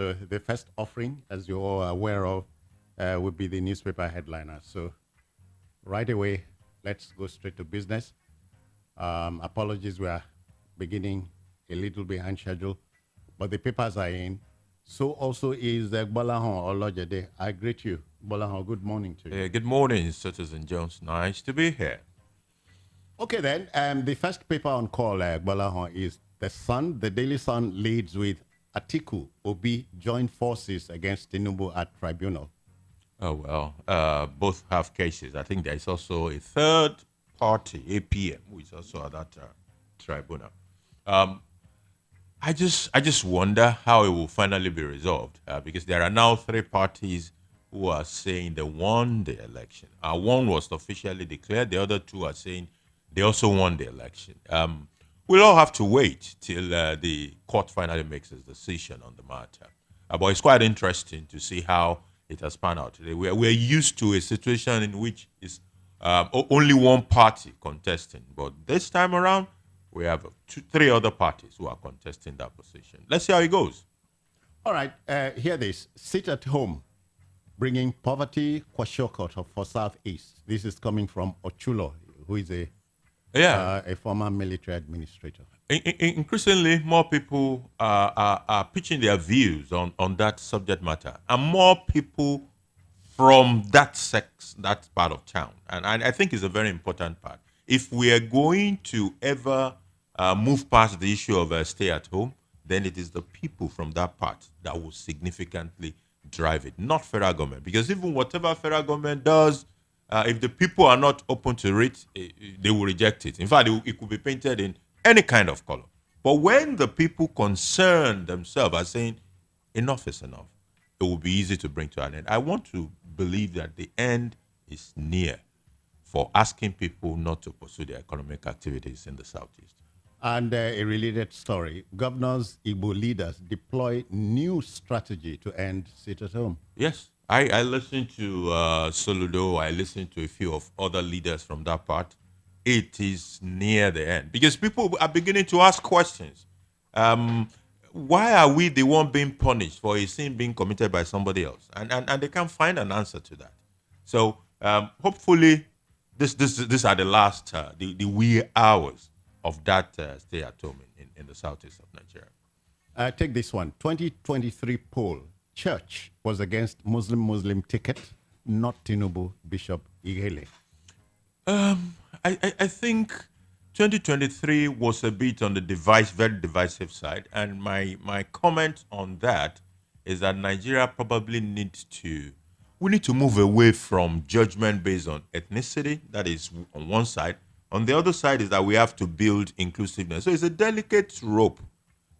So the first offering, as you're all aware of, would be the newspaper headliner. So right away, let's go straight to business. Apologies, we are beginning a little behind schedule, but the papers are in. So also is Bolahon Olojede. I greet you. Bolahon, good morning to you. Good morning, Citizen Jones. Nice to be here. Okay, then. The first paper on call, Bolahon, is The Sun. The Daily Sun leads with Atiku Obi joined forces against Tinubu at tribunal. Oh, well, both have cases. I think there is also a third party, APM, who is also at that tribunal. I just wonder how it will finally be resolved because there are now three parties who are saying they won the election. One was officially declared. The other two are saying they also won the election. We'll all have to wait till the court finally makes its decision on the matter. But it's quite interesting to see how it has panned out. We're used to a situation in which it's only one party contesting. But this time around, we have three other parties who are contesting that position. Let's see how it goes. All right, hear this. Sit at home, bringing poverty kwashiorkor for Southeast. This is coming from Ochulo, who is a former military administrator. Increasingly, more people are pitching their views on that subject matter, and more people from that part of town. And I think it's a very important part. If we are going to ever move past the issue of stay at home, then it is the people from that part that will significantly drive it, not federal government. Because even whatever federal government does, if the people are not open to it, they will reject it. In fact, it could be painted in any kind of color. But when the people concerned themselves are saying, enough is enough, it will be easy to bring to an end. I want to believe that the end is near for asking people not to pursue their economic activities in the Southeast. And a related story, governors, Igbo leaders deploy new strategy to end sit at home. Yes, I listened to Soludo, I listened to a few of other leaders from that part. It is near the end because people are beginning to ask questions. Why are we the one being punished for a sin being committed by somebody else? And they can't find an answer to that. So hopefully these are the last, the wee hours of that stay at home in the southeast of Nigeria. Take this one. 2023 poll. Church was against Muslim ticket, not Tinubu, Bishop Igele. I think 2023 was a bit on the very divisive side. And my comment on that is that Nigeria probably we need to move away from judgment based on ethnicity. That is on one side. On the other side is that we have to build inclusiveness. So it's a delicate rope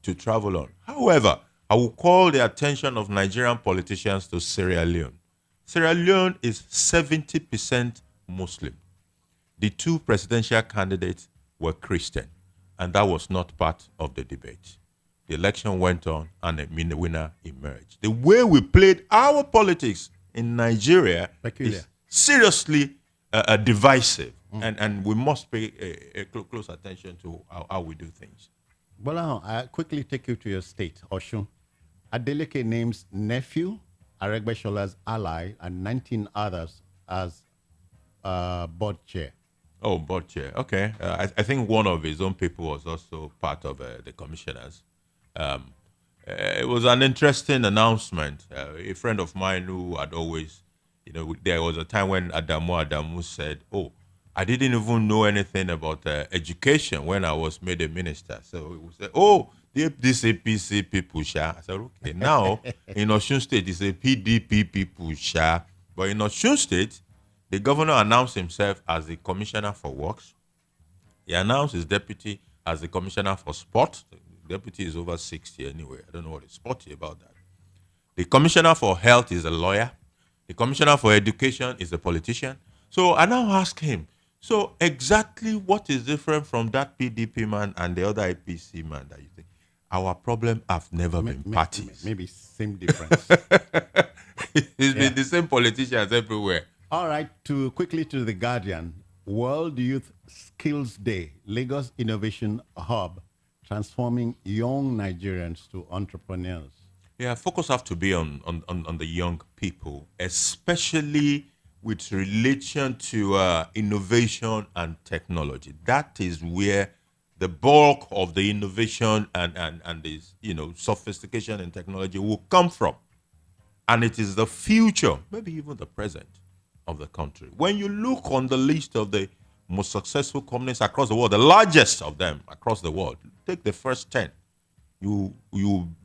to travel on. However, I will call the attention of Nigerian politicians to Sierra Leone. Sierra Leone is 70% Muslim. The two presidential candidates were Christian, and that was not part of the debate. The election went on, and a winner emerged. The way we played our politics in Nigeria is seriously divisive, and we must pay a close attention to how we do things. Well, I'll quickly take you to your state, Oshun. Adeleke names nephew, Aregbeshola's ally, and 19 others as board chair. Oh, board chair. Okay. I think one of his own people was also part of the commissioners. It was an interesting announcement. A friend of mine who had always, there was a time when Adamu said, oh, I didn't even know anything about education when I was made a minister. So he said, oh, this APC people, sha. I said, okay, now in Osun State, it's a PDP people, sha. But in Osun State, the governor announced himself as the commissioner for works. He announced his deputy as the commissioner for sport. The deputy is over 60 anyway. I don't know what is sporty about that. The commissioner for health is a lawyer. The commissioner for education is a politician. So I now ask him, so exactly what is different from that PDP man and the other APC man that you think? Our problem have never been parties. Maybe same difference. It's been the same politicians everywhere. All right, quickly to The Guardian. World Youth Skills Day, Lagos Innovation Hub, transforming young Nigerians to entrepreneurs. Yeah, focus have to be on the young people, especially with relation to innovation and technology. That is where the bulk of the innovation and this, sophistication in technology will come from. And it is the future, maybe even the present of the country. When you look on the list of the most successful companies across the world, the largest of them across the world, take the first 10, you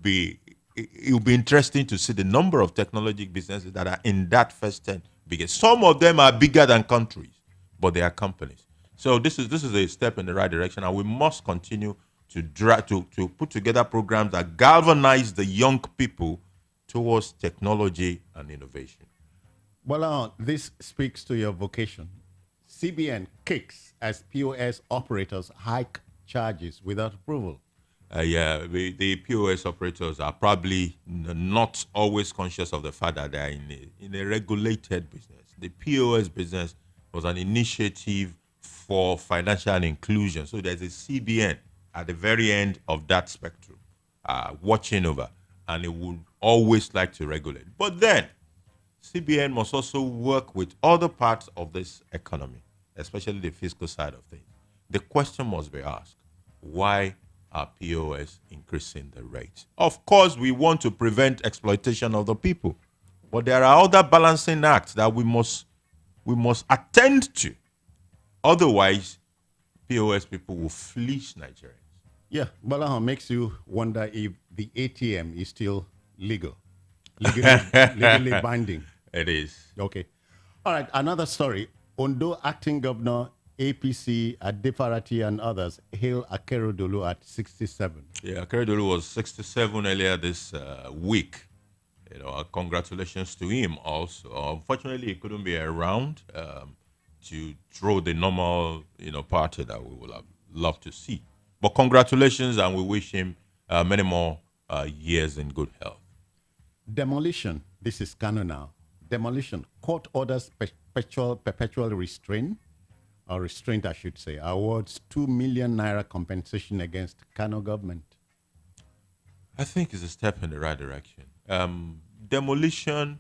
be it'll be interesting to see the number of technology businesses that are in that first 10 biggest. Some of them are bigger than countries, but they are companies. So this is a step in the right direction, and we must continue to put together programs that galvanize the young people towards technology and innovation. Well, this speaks to your vocation. CBN kicks as POS operators hike charges without approval. Yeah, the POS operators are probably not always conscious of the fact that they are in a regulated business. The POS business was an initiative for financial inclusion. So there's a CBN at the very end of that spectrum, watching over, and it would always like to regulate. But then, CBN must also work with other parts of this economy, especially the fiscal side of things. The question must be asked, why are POS increasing the rates? Of course, we want to prevent exploitation of the people, but there are other balancing acts that we must attend to. Otherwise, POS people will fleece Nigerians. Yeah, Balahan makes you wonder if the ATM is still legally binding. It is. Okay. All right, another story. Ondo acting governor, APC, Adefarati and others hail Akeredolu at 67. Yeah, Akeredolu was 67 earlier this week. Congratulations to him also. Unfortunately, he couldn't be around to throw the normal, party that we would have loved to see. But congratulations, and we wish him many more years in good health. Demolition. This is Kano now. Demolition. Court orders perpetual restraint, or restraint, I should say, awards 2 million naira compensation against Kano government. I think it's a step in the right direction. Demolition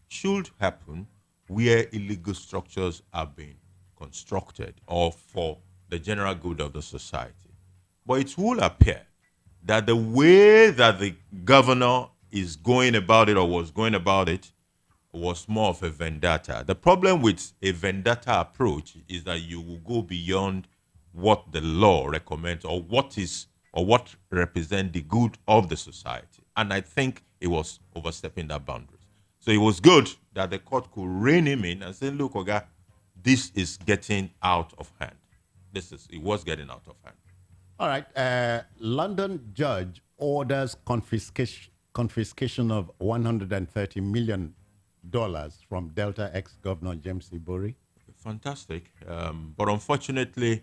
should happen where illegal structures are being constructed or for the general good of the society. But it will appear that the way that the governor is going about it or was going about it was more of a vendetta. The problem with a vendetta approach is that you will go beyond what the law recommends or what represents the good of the society. And I think it was overstepping that boundaries. So it was good that the court could rein him in and say, look, Oga, this is getting out of hand. It was getting out of hand. All right. London judge orders confiscation of $130 million from Delta ex-governor James Ibori. Fantastic. But unfortunately,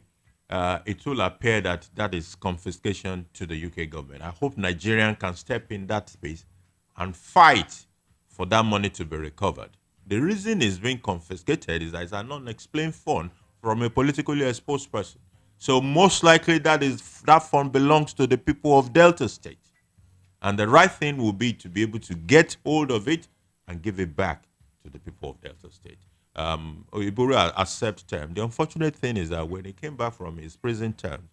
it will appear that is confiscation to the UK government. I hope Nigerians can step in that space and fight for that money to be recovered. The reason it's being confiscated is that it's an unexplained fund from a politically exposed person. So most likely that fund belongs to the people of Delta State. And the right thing will be to be able to get hold of it and give it back to the people of Delta State. Iburi accepts term. The unfortunate thing is that when he came back from his prison term,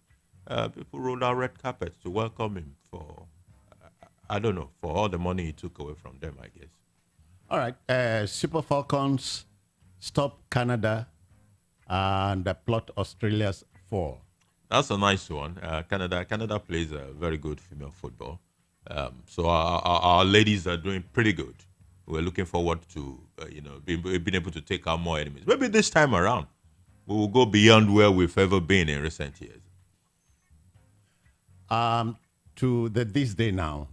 people rolled out red carpets to welcome him for all the money he took away from them, I guess. All right. Super Falcons stop Canada and plot Australia's fall. That's a nice one. Canada plays a very good female football. So our ladies are doing pretty good. We're looking forward to being able to take out more enemies. Maybe this time around, we will go beyond where we've ever been in recent years. To this day now,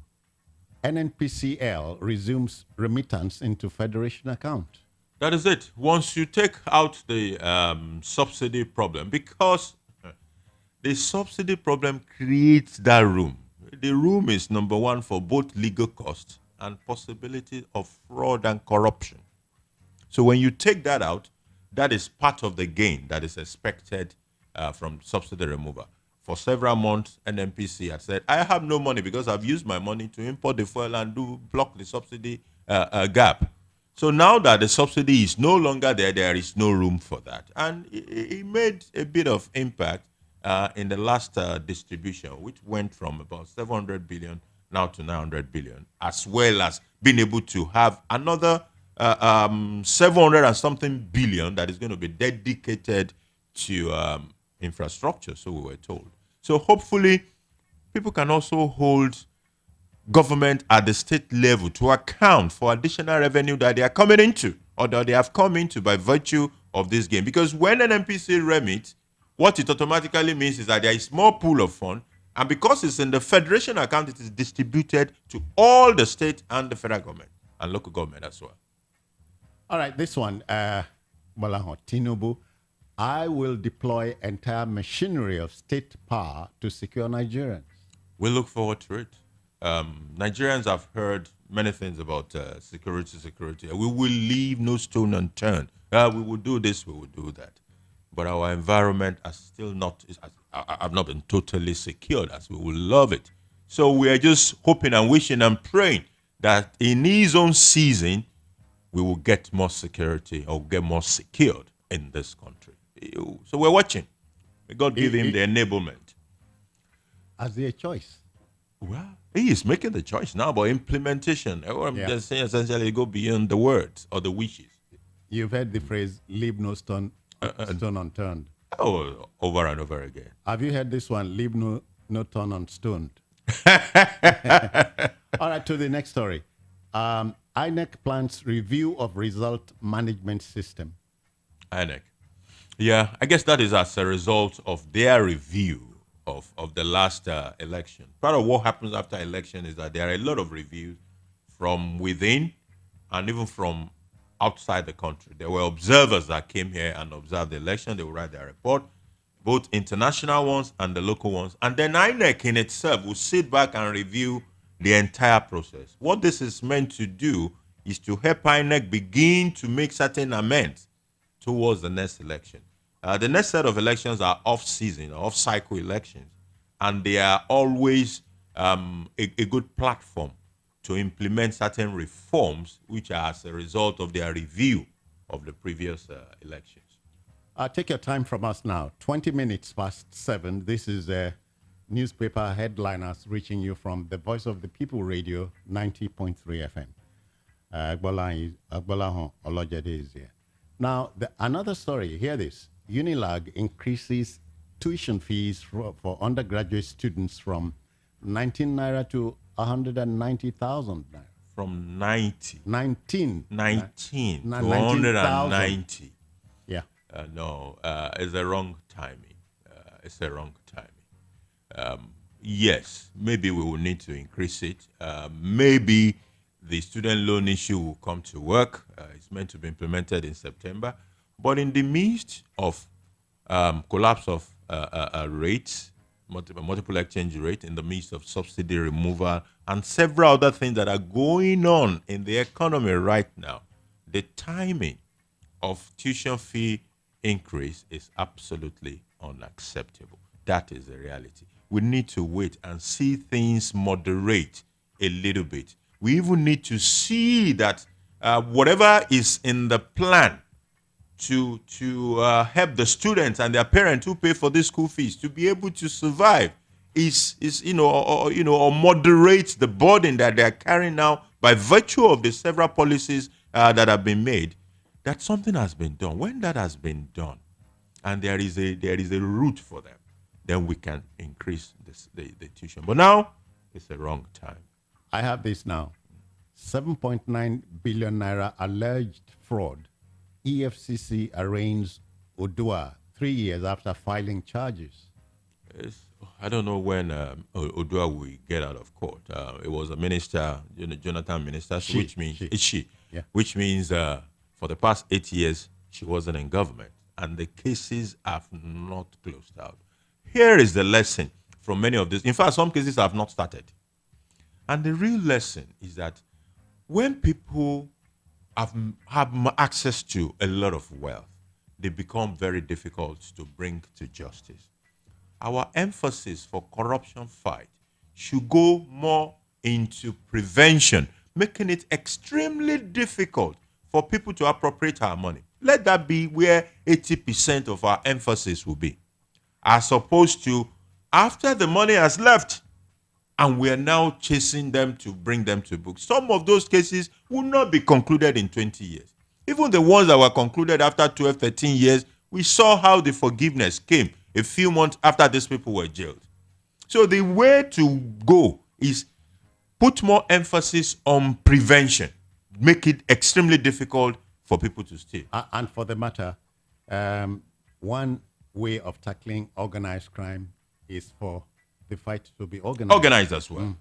NNPCL resumes remittance into Federation account. That is it. Once you take out the subsidy problem, because the subsidy problem creates that room. The room is number one for both legal costs and possibility of fraud and corruption. So when you take that out, that is part of the gain that is expected from subsidy removal. for several months, NNPC had said, I have no money because I've used my money to import the fuel and block the subsidy gap. So now that the subsidy is no longer there, there is no room for that. And it made a bit of impact in the last distribution, which went from about 700 billion now to 900 billion, as well as being able to have another 700 and something billion that is going to be dedicated to infrastructure, so we were told. So hopefully people can also hold government at the state level to account for additional revenue that they are coming into or that they have come into by virtue of this game. Because when an NPC remit, what it automatically means is that there is more pool of funds, and because it's in the federation account, it is distributed to all the state and the federal government and local government as well. All right, this one, Tinubu, I will deploy entire machinery of state power to secure Nigerians. We look forward to it. Nigerians have heard many things about security. We will leave no stone unturned. We will do this, we will do that. But our environment has still not, have not been totally secured as we would love it. So we are just hoping and wishing and praying that in his own season, we will get more security or get more secured in this country. So we're watching. May God give him the enablement. Has he a choice? Well, he is making the choice now, but implementation. I'm just saying essentially go beyond the words or the wishes. You've heard the phrase, leave no stone unturned. Oh, over and over again. Have you heard this one, leave no stone unstoned? All right, to the next story. INEC plans review of result management system. INEC. Yeah, I guess that is as a result of their review of the last election. Part of what happens after election is that there are a lot of reviews from within and even from outside the country. There were observers that came here and observed the election. They will write their report, both international ones and the local ones. And then INEC in itself will sit back and review the entire process. What this is meant to do is to help INEC begin to make certain amends towards the next election. The next set of elections are off-season, off-cycle elections, and they are always a good platform to implement certain reforms which are as a result of their review of the previous elections. Take your time from us now. 20 minutes past 7. This is newspaper headliners reaching you from the Voice of the People Radio, 90.3 FM. Agbolahon Olojede is here. Now, another story. Hear this. Unilag increases tuition fees for undergraduate students from 19 naira to 190,000 naira. From 19 to 190. Yeah. No, it's the wrong timing. It's the wrong timing. Yes, maybe we will need to increase it. Maybe the student loan issue will come to work. It's meant to be implemented in September. But in the midst of collapse of rates, multiple exchange rate, in the midst of subsidy removal, and several other things that are going on in the economy right now, the timing of tuition fee increase is absolutely unacceptable. That is the reality. We need to wait and see things moderate a little bit. We even need to see that whatever is in the plan to help the students and their parents who pay for these school fees to be able to survive is or moderate the burden that they are carrying now by virtue of the several policies that have been made. That something has been done. When that has been done, and there is a route for them, then we can increase the tuition. But now it's the wrong time. I have this now. 7.9 billion naira alleged fraud. EFCC arraigns Odua 3 years after filing charges. I don't know when Odua will get out of court. It was a minister, Jonathan minister, which means it's she. Yeah. Which means for the past 8 years she wasn't in government, and the cases have not closed out. Here is the lesson from many of these. In fact, some cases have not started. And the real lesson is that when people have access to a lot of wealth, they become very difficult to bring to justice. our emphasis for corruption fight should go more into prevention, making it extremely difficult for people to appropriate our money. Let that be where 80% of our emphasis will be, as opposed to after the money has left and we are now chasing them to bring them to book. Some of those cases will not be concluded in 20 years. Even the ones that were concluded after 12, 13 years, we saw how the forgiveness came a few months after these people were jailed. So the way to go is put more emphasis on prevention, make it extremely difficult for people to steal. And for the matter, one way of tackling organized crime is for the fight to be organized. Organized as well.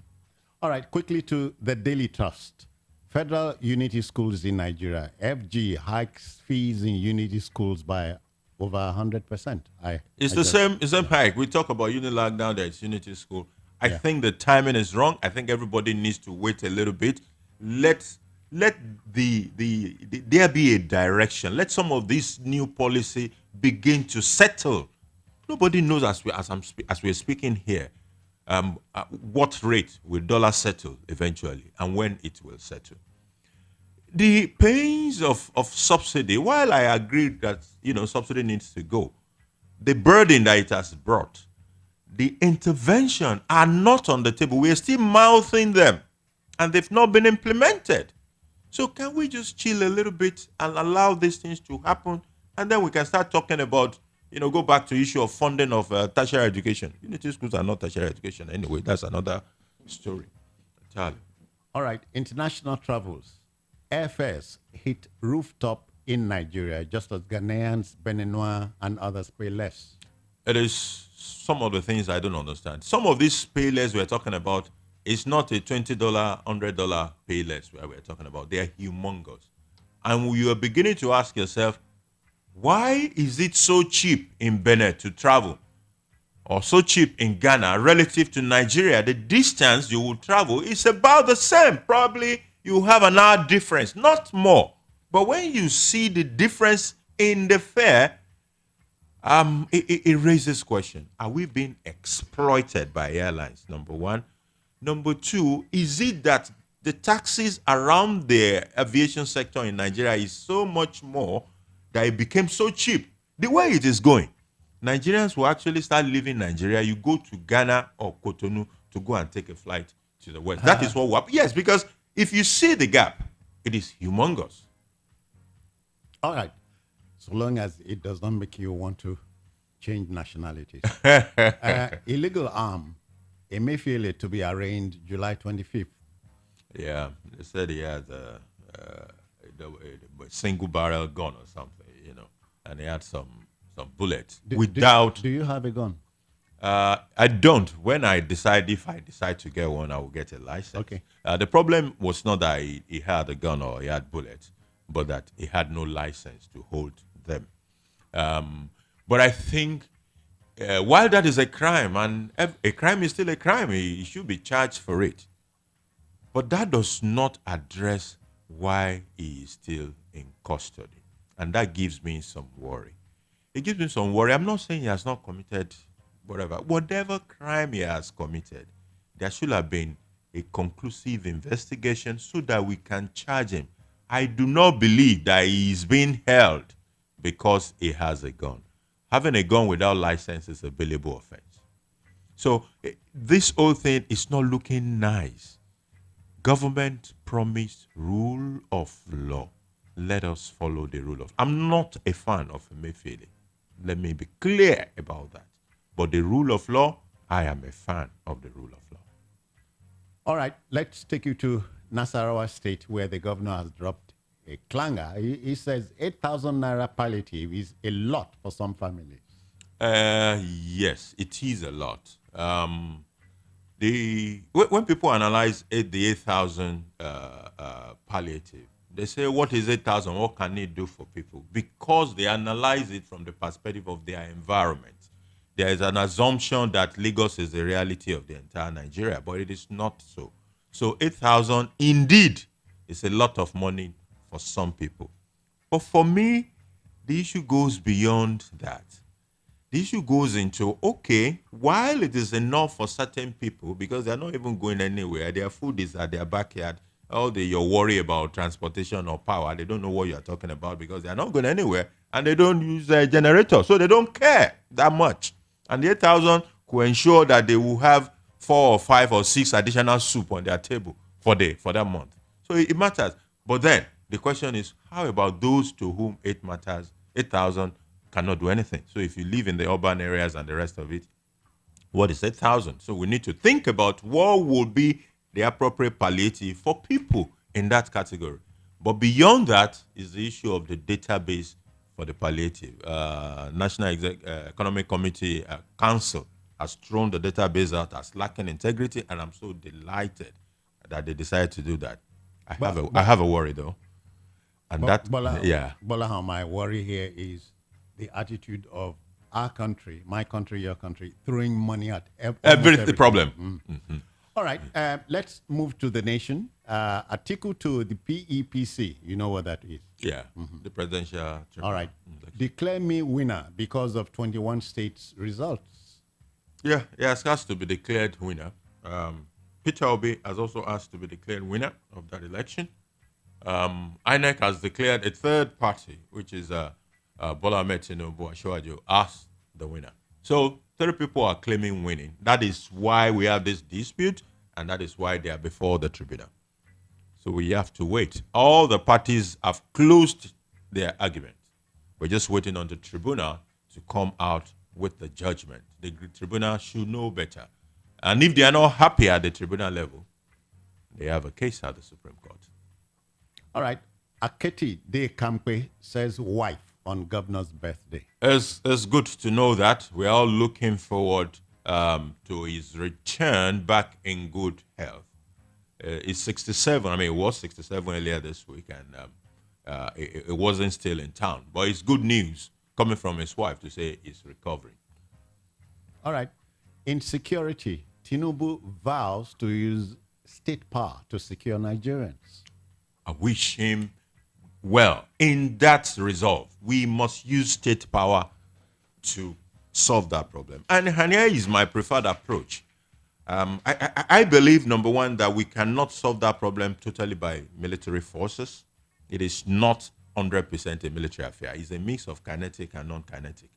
All right, quickly to the Daily Trust. Federal Unity Schools in Nigeria, FG hikes fees in Unity Schools by over 100%. It's the same hike. We talk about Unilag now, that it's Unity School. I think the timing is wrong. I think everybody needs to wait a little bit. Let there be a direction. Let some of this new policy begin to settle. Nobody knows as we're speaking here, what rate will dollar settle eventually and when it will settle. The pains of subsidy, while I agree that subsidy needs to go, the burden that it has brought, the intervention are not on the table. We are still mouthing them and they've not been implemented. So can we just chill a little bit and allow these things to happen, and then we can start talking about go back to the issue of funding of tertiary education. Unity schools are not tertiary education anyway. That's another story. Charlie. All right. International travels. Airfares hit rooftop in Nigeria, just as Ghanaians, Beninois, and others pay less. It is some of the things I don't understand. Some of these pay less we're talking about is not a $20, $100 pay less where we're talking about. They are humongous. And you are beginning to ask yourself, why is it so cheap in Benin to travel, or so cheap in Ghana relative to Nigeria? The distance you will travel is about the same. Probably you have an hour difference, not more. But when you see the difference in the fare, it raises question. Are we being exploited by airlines? Number one. Number two, is it that the taxes around the aviation sector in Nigeria is so much more that it became so cheap? The way it is going, Nigerians will actually start leaving Nigeria. You go to Ghana or Cotonou to go and take a flight to the west. That is what will happen. Yes, because if you see the gap, it is humongous. All right. So long as it does not make you want to change nationalities. Illegal arm, Emefiele to be arraigned July 25th. Yeah, they said he had a single barrel gun or something, and he had some bullets. Do you have a gun? I don't. If I decide to get one, I will get a license. Okay. The problem was not that he had a gun or he had bullets, but that he had no license to hold them. But I think while that is a crime, and a crime is still a crime, he should be charged for it. But that does not address why he is still in custody. And that gives me some worry. It gives me some worry. I'm not saying he has not committed whatever crime he has committed. There should have been a conclusive investigation so that we can charge him. I do not believe that he is being held because he has a gun. Having a gun without license is a bailable offense. So this whole thing is not looking nice. Government promised rule of law. Let us follow the rule of law. I'm not a fan of Emefiele. Let me be clear about that. But the rule of law, I am a fan of the rule of law. All right, let's take you to Nasarawa State, where the governor has dropped a clanger. He says 8,000 naira palliative is a lot for some families. Yes, it is a lot. When people analyze the 8,000 palliative, they say, what is 8,000? What can it do for people? Because they analyze it from the perspective of their environment. There is an assumption that Lagos is the reality of the entire Nigeria, but it is not so. So 8,000 indeed is a lot of money for some people. But for me, the issue goes beyond that. the issue goes into, okay, while it is enough for certain people because they're not even going anywhere, their food is at their backyard, all your worry about transportation or power, they don't know what you're talking about because they're not going anywhere and they don't use a generator, so they don't care that much. And the 8,000 could ensure that they will have 4 or 5 or 6 additional soup on their table for that month. So it matters. But then the question is, how about those to whom it matters? 8,000 cannot do anything. So if you live in the urban areas and the rest of it, what is 8,000? So we need to think about what would be the appropriate palliative for people in that category. But beyond that is the issue of the database for the palliative. National Economic Committee Council has thrown the database out as lacking integrity, and I'm so delighted that they decided to do that. I have a worry though, and Bola, my worry here is the attitude of our country, my country, your country, throwing money at every problem. Mm-hmm. All right, let's move to the nation. Article 2, the PEPC, you know what that is? Yeah, the presidential. All right, declare me winner because of 21 states' results. Yeah, he has to be declared winner. Peter Obi has also asked to be declared winner of that election. INEC has declared a third party, which is Bola Ahmed Tinubu Ashwajo, as the winner. So 3 people are claiming winning. That is why we have this dispute, and that is why they are before the tribunal. So we have to wait. All the parties have closed their argument. We're just waiting on the tribunal to come out with the judgment. The tribunal should know better. And if they are not happy at the tribunal level, they have a case at the Supreme Court. All right. Aketi De Kampe says wife on governor's birthday. It's good to know that. We're all looking forward to his return back in good health. He's 67. I mean, he was 67 earlier this week, and it wasn't still in town. But it's good news coming from his wife to say he's recovering. All right. In security, Tinubu vows to use state power to secure Nigerians. I wish him well in that resolve. We must use state power to solve that problem. And here is my preferred approach. I believe, number one, that we cannot solve that problem totally by military forces. It is not 100% a military affair. It's a mix of kinetic and non-kinetic.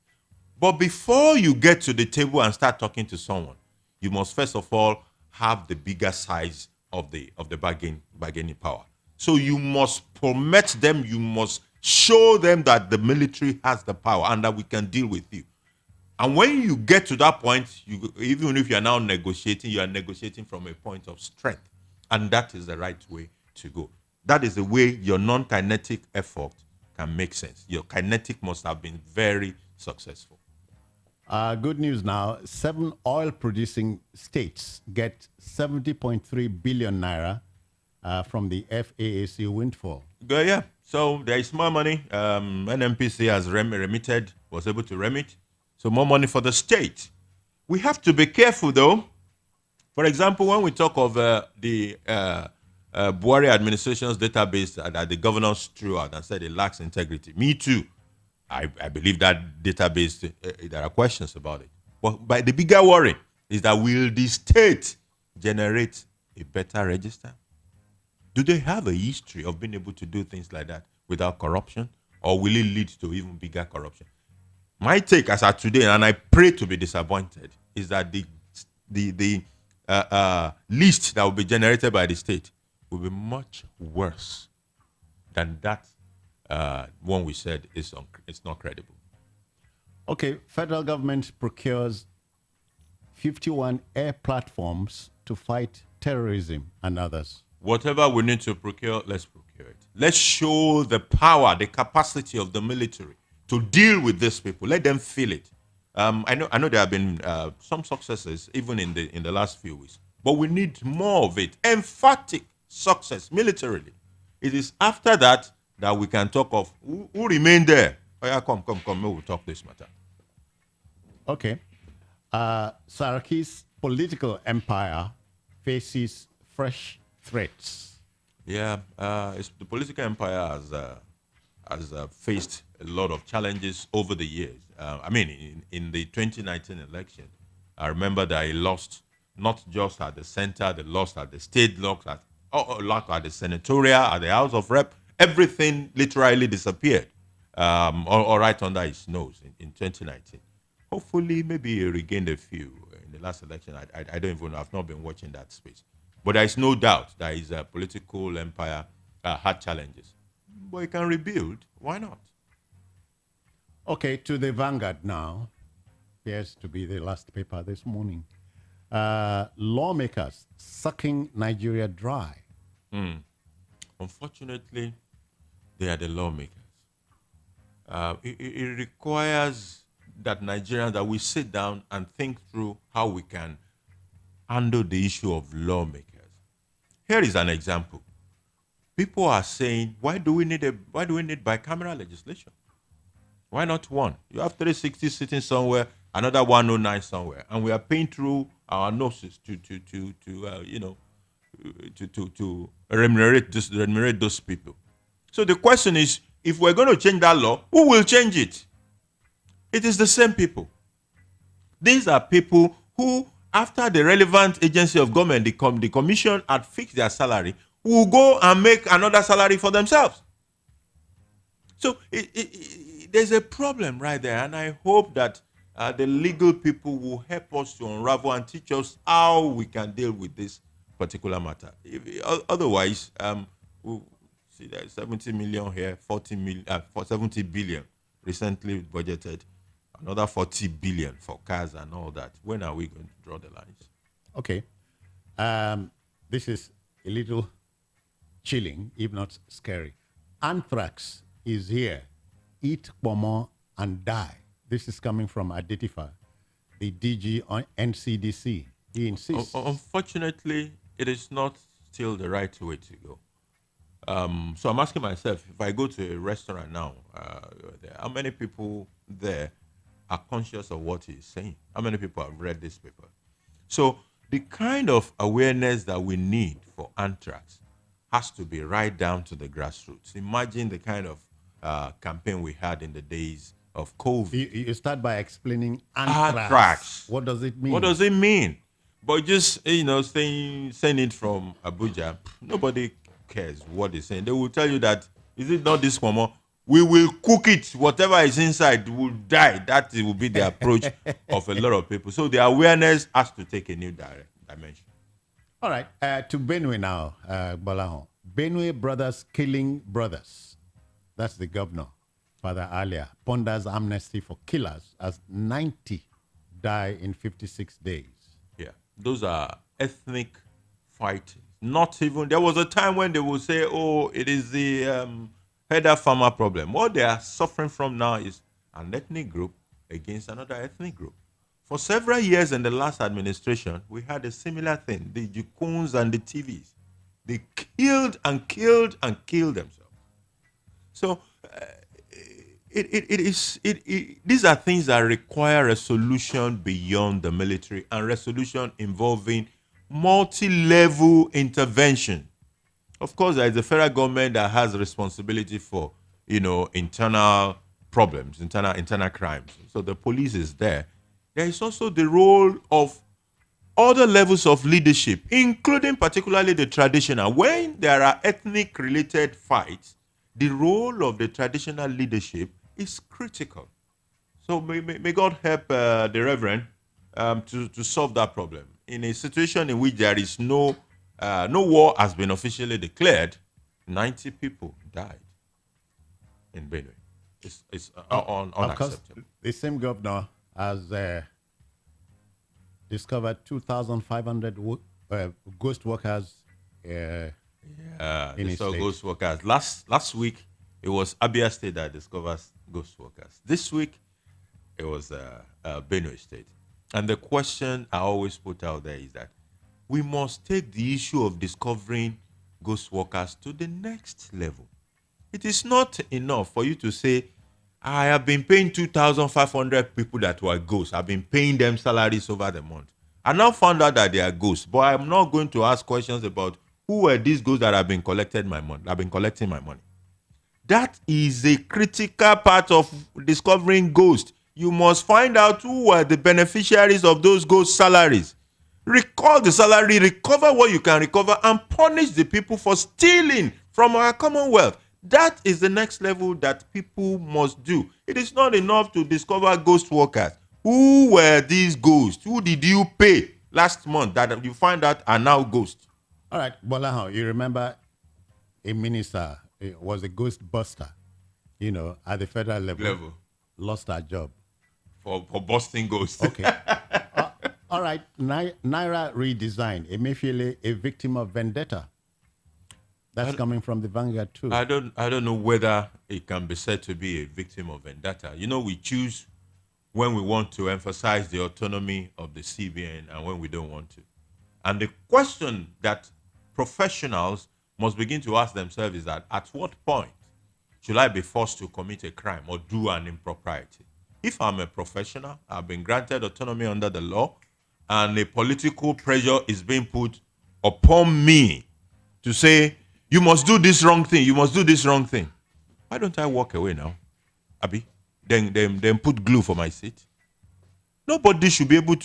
But before you get to the table and start talking to someone, you must first of all have the bigger size of the bargaining power. So you must permit them, you must show them that the military has the power and that we can deal with you. And when you get to that point, even if you are now negotiating, you are negotiating from a point of strength. And that is the right way to go. That is the way your non-kinetic effort can make sense. Your kinetic must have been very successful. Good news now. 7 oil-producing states get 70.3 billion naira from the FAAC windfall. Yeah. So there is more money. NMPC has was able to remit. So more money for the state. We have to be careful, though. For example, when we talk of the Buhari administration's database that the governors threw out and said it lacks integrity. Me too. I believe that database, there are questions about it. But the bigger worry is that will the state generate a better register? Do they have a history of being able to do things like that without corruption? Or will it lead to even bigger corruption? My take as of today, and I pray to be disappointed, is that the list that will be generated by the state will be much worse than that one we said it's not credible. Okay, federal government procures 51 air platforms to fight terrorism and others. Whatever we need to procure, let's procure it. Let's show the power, the capacity of the military to deal with these people. Let them feel it. I know there have been some successes even in the last few weeks, but we need more of it. Emphatic success militarily. It is after that we can talk of who remain there. Oh yeah, come. We'll talk this matter. Okay. Saraki's political empire faces fresh threats. Yeah, the political empire has faced a lot of challenges over the years. I mean, in the 2019 election, I remember that he lost not just at the center, they lost at the state, lost at the senatorial, at the House of Rep. Everything literally disappeared, or right under his nose in 2019. Hopefully, maybe he regained a few in the last election. I don't even know. I've not been watching that space. But there is no doubt that his political empire had challenges. But he can rebuild. Why not? Okay, to the Vanguard now. Appears to be the last paper this morning. Lawmakers sucking Nigeria dry. Unfortunately, they are the lawmakers. It requires that Nigerians, that we sit down and think through how we can handle the issue of lawmakers. Here is an example. People are saying, why do we need bicameral legislation? Why not one? You have 360 sitting somewhere, another 109 somewhere, and we are paying through our noses to remunerate those people. So the question is, if we're going to change that law, who will change it? It is the same people. These are people who, after the relevant agency of government, the commission had fixed their salary, will go and make another salary for themselves. So there's a problem right there, and I hope that the legal people will help us to unravel and teach us how we can deal with this particular matter. Otherwise, we'll see there's 70 million here, 70 billion recently budgeted, another 40 billion for cars and all that. When are we going to draw the lines? Okay. This is a little chilling, if not scary. Anthrax is here. Eat pomo and die. This is coming from Adetifa, the DG on NCDC. He insists. Unfortunately, it is not still the right way to go. So I'm asking myself, if I go to a restaurant now, how many people there are conscious of what he's saying? How many people have read this paper? So the kind of awareness that we need for anthrax has to be right down to the grassroots. Imagine the kind of campaign we had in the days of COVID. You start by explaining anthrax. Anthrax. What does it mean? What does it mean? But just, saying it from Abuja, nobody cares what they're saying. They will tell you that, is it not this one more? We will cook it. Whatever is inside will die. That will be the approach of a lot of people. So the awareness has to take a new dimension. All right. To Benue now, Balahon. Benue brothers killing brothers. That's the governor, Father Alia, ponders amnesty for killers as 90 die in 56 days. Yeah, those are ethnic fighting. Not even, there was a time when they would say, oh, it is the header farmer problem. What they are suffering from now is an ethnic group against another ethnic group. For several years in the last administration, we had a similar thing. The Jukuns and the TVs, they killed and killed and killed themselves. So these are things that require a solution beyond the military and resolution involving multi-level intervention. Of course, there is the federal government that has responsibility for, internal problems, internal crimes. So the police is there. There is also the role of other levels of leadership, including particularly the traditional. When there are ethnic-related fights, the role of the traditional leadership is critical. So may God help the Reverend to solve that problem. In a situation in which there is no war has been officially declared, 90 people died in Benue. It's unacceptable. Of course, the same governor has discovered 2,500 ghost workers in his state. Ghost workers. Last week, it was Abia State that discovers ghost workers. This week, it was Benue State. And the question I always put out there is that we must take the issue of discovering ghost workers to the next level. It is not enough for you to say, I have been paying 2,500 people that were ghosts. I've been paying them salaries over the month. I now found out that they are ghosts, but I'm not going to ask questions about who were these ghosts that have been collecting my money. That is a critical part of discovering ghosts. You must find out who were the beneficiaries of those ghost salaries. Recall the salary, recover what you can recover, and punish the people for stealing from our commonwealth. That is the next level that people must do. It is not enough to discover ghost workers. Who were these ghosts? Who did you pay last month that you find out are now ghosts? All right, Bolahan, you remember a minister was a ghost buster, at the federal level. Lost her job. For busting ghosts. Okay. All right, Naira redesign. Emefiele, a victim of vendetta. That's coming from the Vanguard too. I don't know whether it can be said to be a victim of vendetta. We choose when we want to emphasize the autonomy of the CBN and when we don't want to. And the question that professionals must begin to ask themselves is that at what point should I be forced to commit a crime or do an impropriety? If I'm a professional, I've been granted autonomy under the law, and a political pressure is being put upon me to say, you must do this wrong thing, you must do this wrong thing. Why don't I walk away now, Abi? Then put glue for my seat. Nobody should be able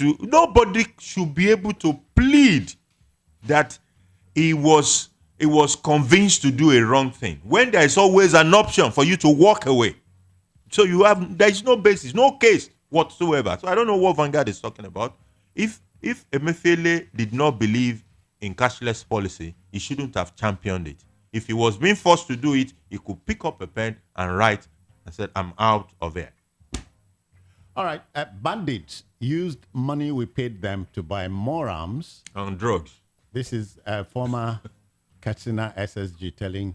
to plead that he was convinced to do a wrong thing when there is always an option for you to walk away. So there is no basis, no case whatsoever. So I don't know what Vanguard is talking about. If Emefiele did not believe in cashless policy, he shouldn't have championed it. If he was being forced to do it, he could pick up a pen and write and said, I'm out of here. All right. Bandits used money we paid them to buy more arms. And drugs. This is former Katsina SSG telling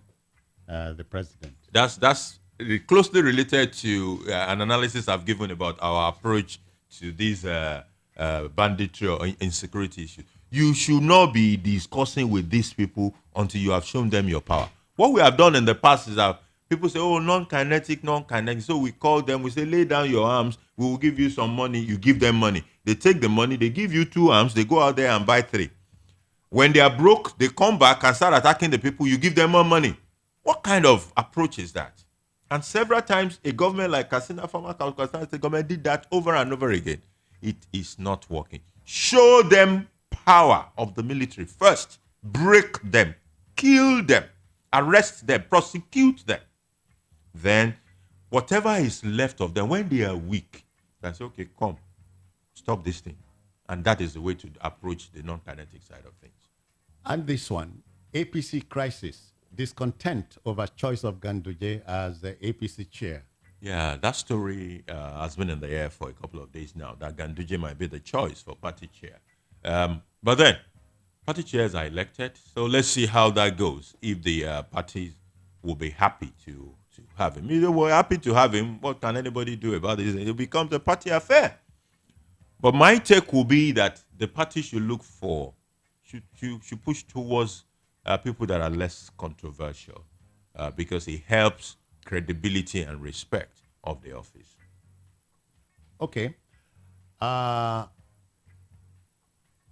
the president. That's closely related to an analysis I've given about our approach to these banditry or insecurity issues. You should not be discussing with these people until you have shown them your power. What we have done in the past is that people say, oh, non-kinetic. So we call them, we say, lay down your arms, we will give you some money, you give them money. They take the money, they give you 2 arms, they go out there and buy 3. When they are broke, they come back and start attacking the people, you give them more money. What kind of approach is that? And several times, a government like Katsina, former Katsina State government, did that over and over again. It is not working. Show them power of the military first. Break them. Kill them. Arrest them. Prosecute them. Then, whatever is left of them, when they are weak, they say, okay, come, stop this thing. And that is the way to approach the non-kinetic side of things. And this one, APC crisis. Discontent over choice of Ganduje as the APC chair. Yeah, that story has been in the air for a couple of days now, that Ganduje might be the choice for party chair. But then, party chairs are elected, so let's see how that goes. If the parties will be happy to have him. If they were happy to have him, what can anybody do about this? It becomes a party affair. But my take will be that the party should look for, should push towards people that are less controversial because it helps credibility and respect of the office. Okay.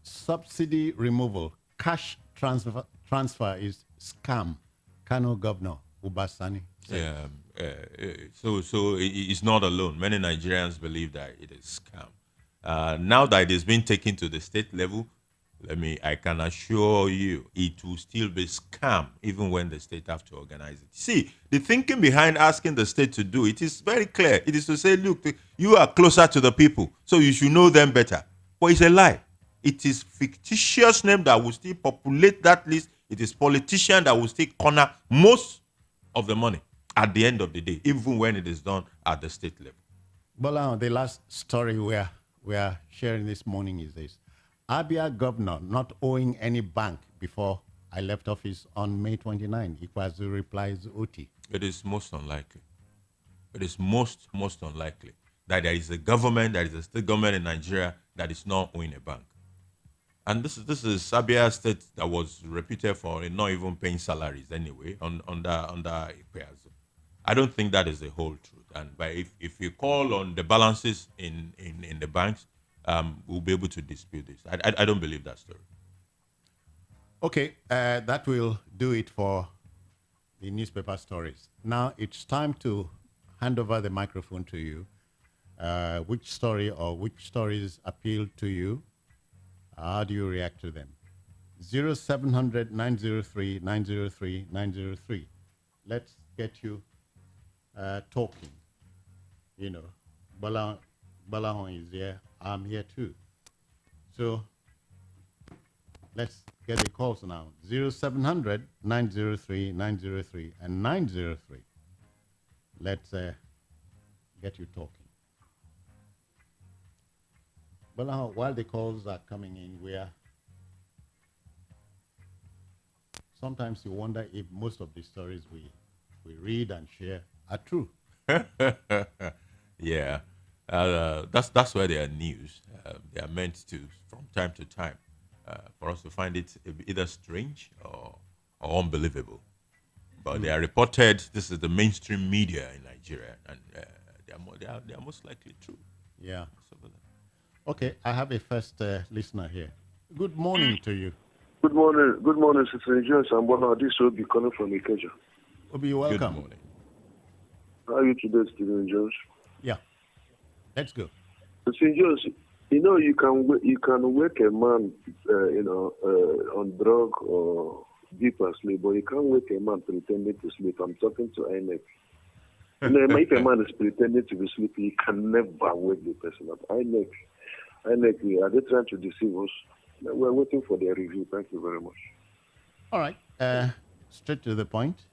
Subsidy removal, cash transfer is scam. Kano Governor Ubasani said. So it's not alone. Many Nigerians believe that it is scam. Now that it is being taken to the state level, I can assure you it will still be scam even when the state have to organize it. See, the thinking behind asking the state to do it is very clear. It is to say, look, you are closer to the people, so you should know them better. But it's a lie. It is fictitious name that will still populate that list. It is politician that will still corner most of the money at the end of the day, even when it is done at the state level. Bola, the last story we are sharing this morning is this. Abia governor not owing any bank before I left office on May 29. Ikwazu replies OT. It is most unlikely. It is most unlikely that there is a government, there is a state government in Nigeria that is not owing a bank. And this is Abia State that was reputed for not even paying salaries anyway under Ikwazu. I don't think that is the whole truth. And if you call on the balances in the banks, we'll be able to dispute this. I don't believe that story. Okay, that will do it for the newspaper stories. Now it's time to hand over the microphone to you. Which story or which stories appeal to you? How do you react to them? 0700 903 903 903. Let's get you talking. You know, Balahon is here. I'm here too. So let's get the calls now. 0700 903 903 and 903. Let's get you talking. Balahon, while the calls are coming in, sometimes you wonder if most of the stories we read and share are true. Yeah, that's why they are news. They are meant to, from time to time, for us to find it either strange or unbelievable. But they are reported. This is the mainstream media in Nigeria, and they are most likely true. Yeah. Okay, I have a first listener here. Good morning to you. Good morning, Sister Jones. I'm one this will be calling from Ikeja. Obi, you're welcome. Good morning. How are you today, Stephen Jones? Yeah, let's go. Sister Jones, you can wake a man, on drug or deep asleep, but you can't wake a man pretending to sleep. I'm talking to INEC. If a man is pretending to be sleepy, he can never wake the person up. INEC, are they trying to deceive us? We're waiting for their review. Thank you very much. All right. Straight to the point.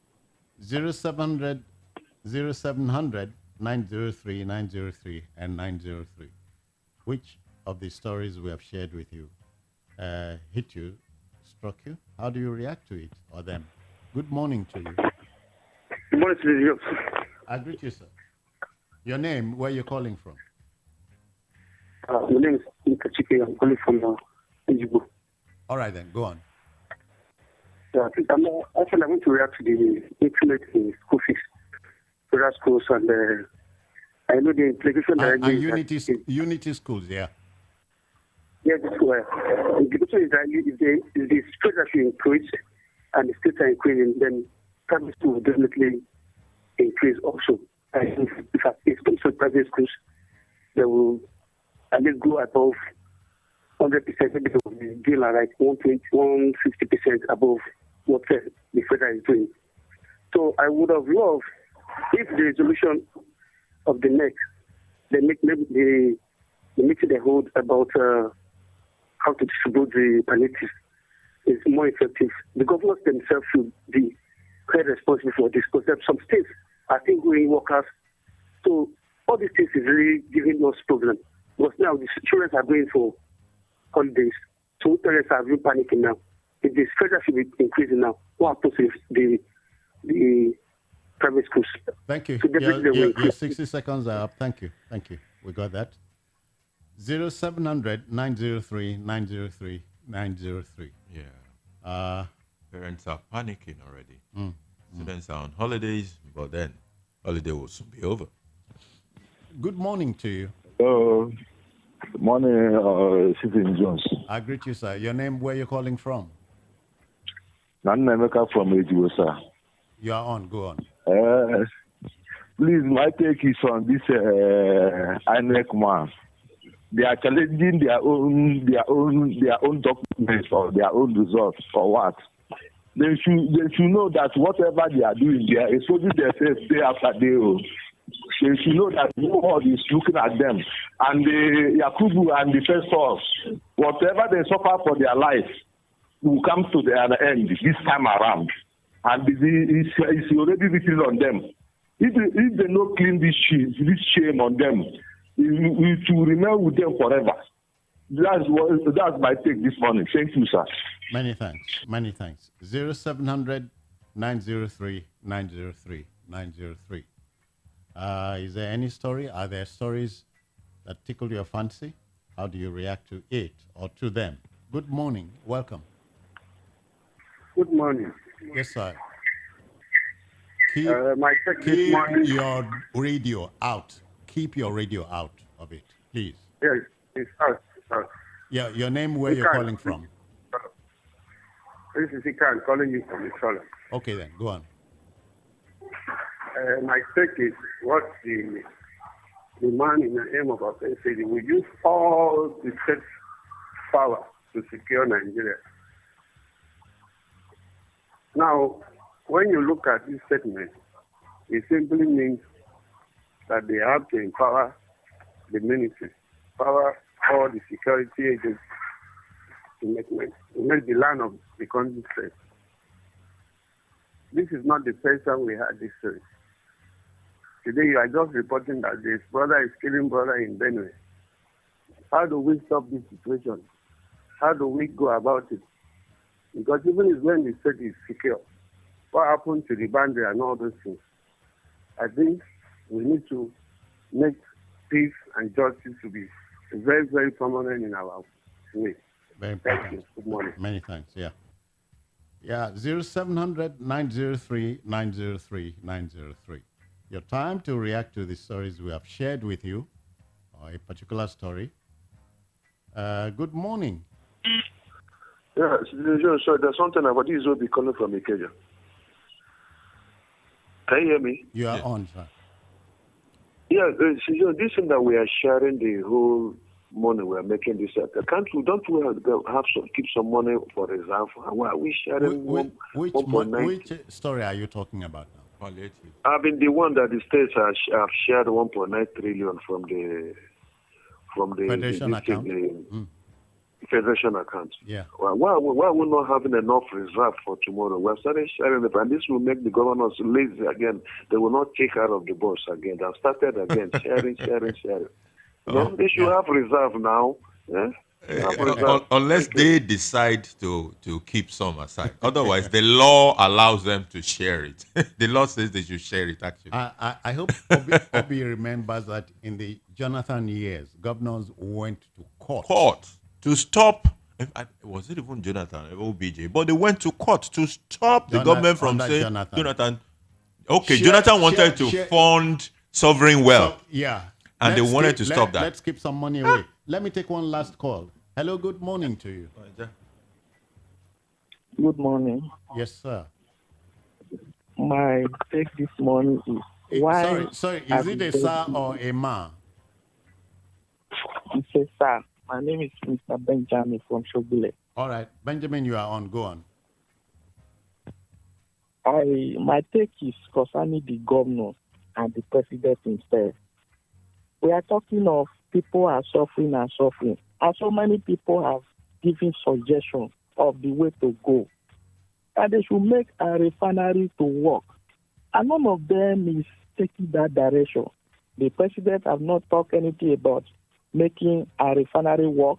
0700 903 903 and 903. Which of the stories we have shared with you hit you, struck you? How do you react to it or them? Good morning to you. Good morning to you. I greet you, sir. Your name, where you're calling from? My name is Nikachike. I'm calling from Ijeoma. All right, then. Go on. I want to react to the internet in school fees, federal schools, and I know the implication and unity schools, yeah. Yes, that's why. The implication is that if the stress that you increase and the states are increasing, then private schools will definitely increase also. And if it comes to private schools, they will at least go above 100%, maybe they will be doing like 120, 150% above what the federal is doing. So I would have loved if the resolution of the next, the meeting they hold about how to distribute the palliative is more effective. The governors themselves should be quite responsible for this because some states are still going workers. So all these things is really giving us problem. Because now the children are going for holidays. So parents are really panicking now. If the federal should be increasing now, what happens if the private schools? Thank you. Your 60 seconds are up. Thank you. We got that. 0700 903 903 903. Yeah. Parents are panicking already. Students are on holidays, but then holiday will soon be over. Good morning to you. Good morning, Stephen Jones. I greet you, sir. Your name, where you're calling from? Nanemeka from Ejiwo, sir. You are on. Go on. Please, my take is on this INEC man. They are challenging their own documents or their own results for what? They should know that whatever they are doing, they are exposing themselves day after day. They should know that nobody is looking at them. And the Yakubu and the first force, whatever they suffer for their life, will come to the other end this time around. And it's already written on them. If they don't clean this shame on them, it will remain with them forever. That's my take this morning. Thank you, sir. Many thanks. 0700 903 903 903. Is there any story? Are there stories that tickle your fancy? How do you react to it or to them? Good morning. Welcome. Good morning. Yes, sir. Keep your radio out. Keep your radio out of it, please. Yes, it's out. Yeah, your name, where you're calling from? This is Ikan calling you from Israel. Okay, then, go on. my take is what the man in the aim of affairs said. We use all the state power to secure Nigeria. Now, when you look at this statement, it simply means that they have to empower the ministry, empower all the security agents to make the land of the country safe. This is not the first time we had this story. Today, you are just reporting that this brother is killing brother in Benue. How do we stop this situation? How do we go about it? Because even when the state is secure, what happened to the boundary and all those things? I think we need to make peace and justice to be very, very prominent in our way. Very important. Thank you. Good morning. Many thanks. Yeah. Yeah, 0700-903-903-903. Your time to react to the stories we have shared with you, or a particular story. Good morning. Yeah, so there's something about this will be calling from Ikeja. Can you hear me? You are on, sir. Yeah, this thing that we are sharing the whole money we are making this can't we have keep some money for reserve? Why are we sharing which story are you talking about now? I've been the one that the states have shared 1.9 trillion from the Federation account. Federation account. Yeah. Why are we not having enough reserve for tomorrow? We have started sharing it, and this will make the governors lazy again. They will not take out of the boss again. They have started again, sharing. They should have reserve now. Yeah? Unless they decide to keep some aside. Otherwise, the law allows them to share it. The law says they should share it, actually. I hope Obi remembers that in the Jonathan years, governors went to court. To stop, was it even Jonathan, OBJ? But they went to court to stop the government from saying, Jonathan. Okay, Jonathan wanted to fund sovereign wealth. Yeah. And they wanted to stop that. Let's keep some money away. Let me take one last call. Hello, good morning to you. Good morning. Yes, sir. My take this morning is why... Sorry, is it a sir or a ma? It's a sir. My name is Mr. Benjamin from Shogule. All right. Benjamin, you are on. Go on. My take is concerning the governor and the president himself. We are talking of people are suffering. And so many people have given suggestions of the way to go. And they should make a refinery to work. And none of them is taking that direction. The president have not talked anything about making a refinery work.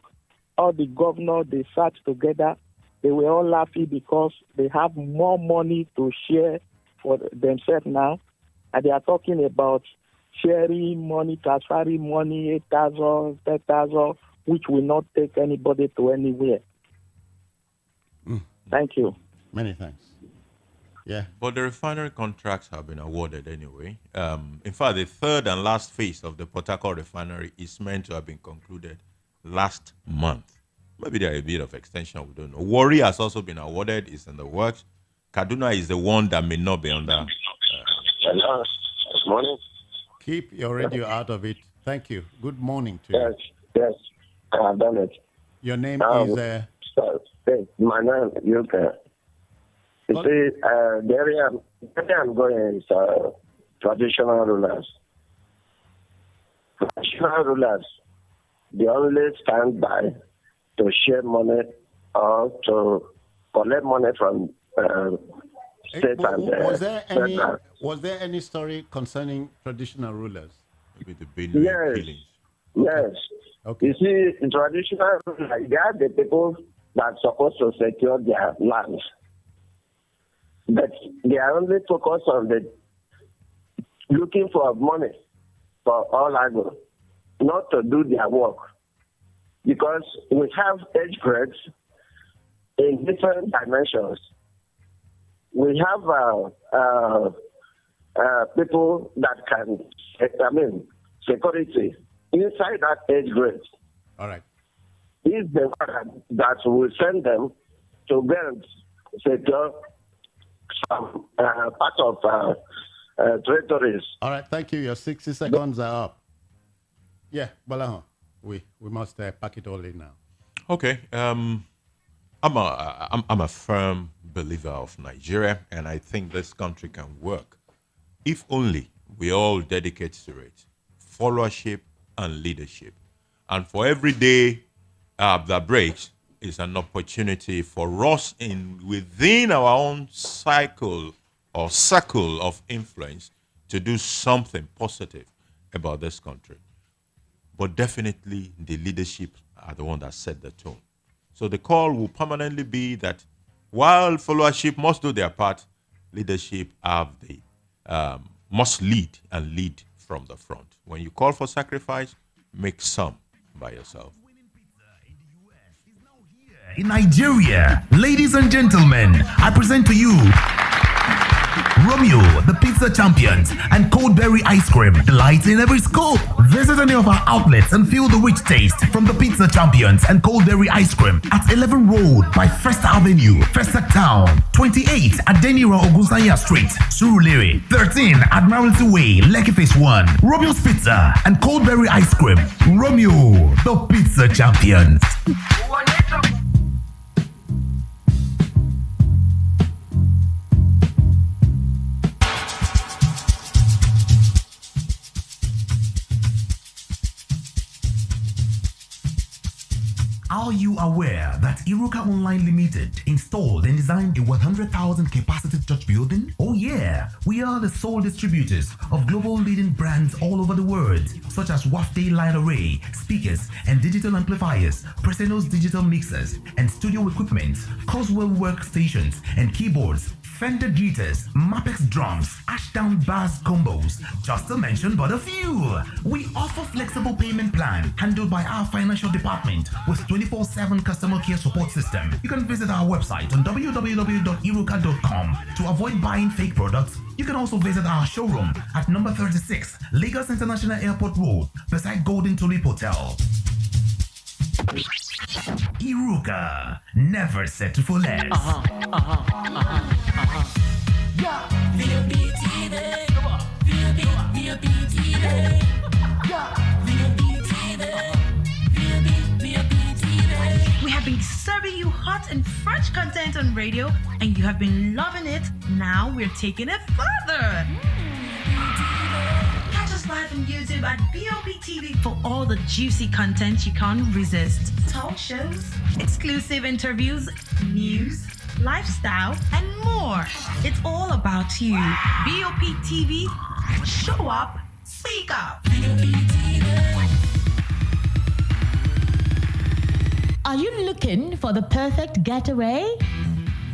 All the governors, they sat together. They were all laughing because they have more money to share for themselves now. And they are talking about sharing money, transferring money, 8,000, 10,000, which will not take anybody to anywhere. Thank you. Many thanks. Yeah. But the refinery contracts have been awarded anyway. In fact, the third and last phase of the Port Harcourt refinery is meant to have been concluded last month. Maybe there is a bit of extension, we don't know. Warri has also been awarded, it's in the works. Kaduna is the one that may not be under. Hello. Good morning. Keep your radio out of it. Thank you. Good morning to you. Yes, I have done it. Your name is... My name is Yuka. You see, the area I'm going is traditional rulers. Traditional rulers, they only stand by to share money or to collect money from state and was there any story concerning traditional rulers? Maybe the Benue killings. Yes. Okay. You see, in traditional rulers, they are the people that are supposed to secure their lands. But they are only focused on looking for money for all angle, not to do their work. Because we have age grades in different dimensions. We have people that can, security inside that age grade. All right. Is the one that will send them to go and secure some part of treasuries. All right, thank you. Your 60 seconds are up. Yeah, Balahan, we must pack it all in now. Okay. I'm a firm believer of Nigeria, and I think this country can work if only we all dedicate to it, followership and leadership. And for every day that breaks is an opportunity for us within our own cycle or circle of influence to do something positive about this country. But definitely the leadership are the one that set the tone. So the call will permanently be that while followership must do their part, leadership must lead and lead from the front. When you call for sacrifice, make some by yourself. In Nigeria, ladies and gentlemen, I present to you Romeo, the pizza champions, and Coldberry ice cream, delight in every scoop. Visit any of our outlets and feel the rich taste from the pizza champions and Coldberry ice cream at 11 Road by First Avenue, Festac Town, 28 Adenira Ogunsanya Street, Surulere, 13 Admiralty Way, Lekki Phase 1. Romeo's Pizza and Coldberry ice cream. Romeo, the pizza champions. Are you aware that Iruka Online Limited installed and designed a 100,000 capacity church building? Oh yeah, we are the sole distributors of global leading brands all over the world, such as Wafday Line Array, speakers and digital amplifiers, Preseno's digital mixers and studio equipment, Coswell workstations and keyboards, Fender guitars, Mapex drums, Ashdown bass combos, just to mention but a few. We offer flexible payment plan handled by our financial department with 24/7 customer care support system. You can visit our website on www.iruka.com to avoid buying fake products. You can also visit our showroom at number 36 Lagos International Airport Road beside Golden Tulip Hotel. Iruka, never settle for less. Yeah, VOP TV. VOP TV. Yeah, VOP TV. VOP TV. We have been serving you hot and fresh content on radio, and you have been loving it. Now we're taking it further. Catch us live on YouTube at BOP TV for all the juicy content you can't resist. Talk shows, exclusive interviews, news, lifestyle, and more. It's all about you. BOP TV, show up, speak up. Are you looking for the perfect getaway?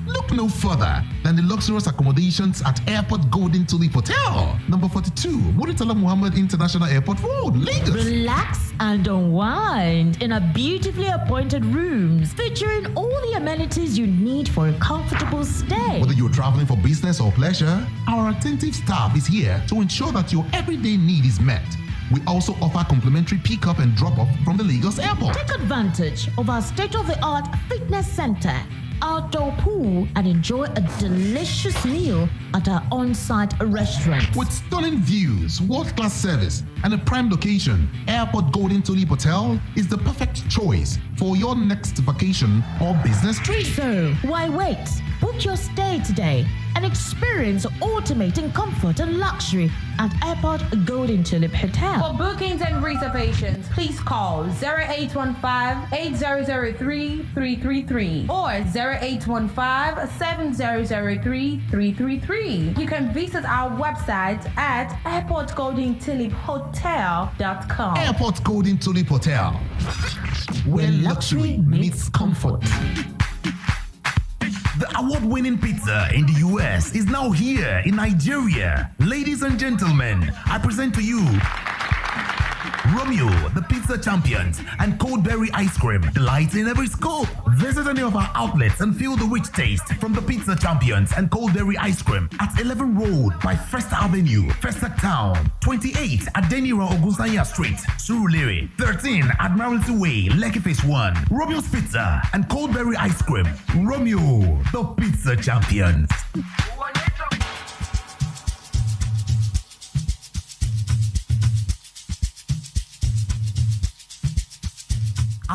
Look no further than the luxurious accommodations at Airport Golden Tulip Hotel, number 42, Muritala Muhammad International Airport Road, Lagos. Relax and unwind in a beautifully appointed rooms featuring all the amenities you need for a comfortable stay. Whether you're traveling for business or pleasure, our attentive staff is here to ensure that your everyday need is met. We also offer complimentary pick-up and drop-off from the Lagos airport. Take advantage of our state-of-the-art fitness center, outdoor pool, and enjoy a delicious meal at our on-site restaurant. With stunning views, world-class service, and a prime location, Airport Golden Tulip Hotel is the perfect choice for your next vacation or business trip. So, why wait? Book your stay today and experience ultimate in comfort and luxury at Airport Golden Tulip Hotel. For bookings and reservations, please call 0815-8003-333 or 0815-7003-333. You can visit our website at airportgoldentuliphotel.com. Airport Golden Tulip Hotel, where luxury meets comfort. The award-winning pizza in the US is now here in Nigeria. Ladies and gentlemen, I present to you Romeo, the pizza champions, and Coldberry ice cream, delight in every scoop. Visit any of our outlets and feel the rich taste from the pizza champions and Coldberry ice cream at 11 Road by First Avenue, Festac Town, 28 Adenira Ogunsanya Street, Surulere, 13 Admiralty Way, Lekki Phase 1. Romeo's Pizza and Coldberry ice cream. Romeo, the pizza champions.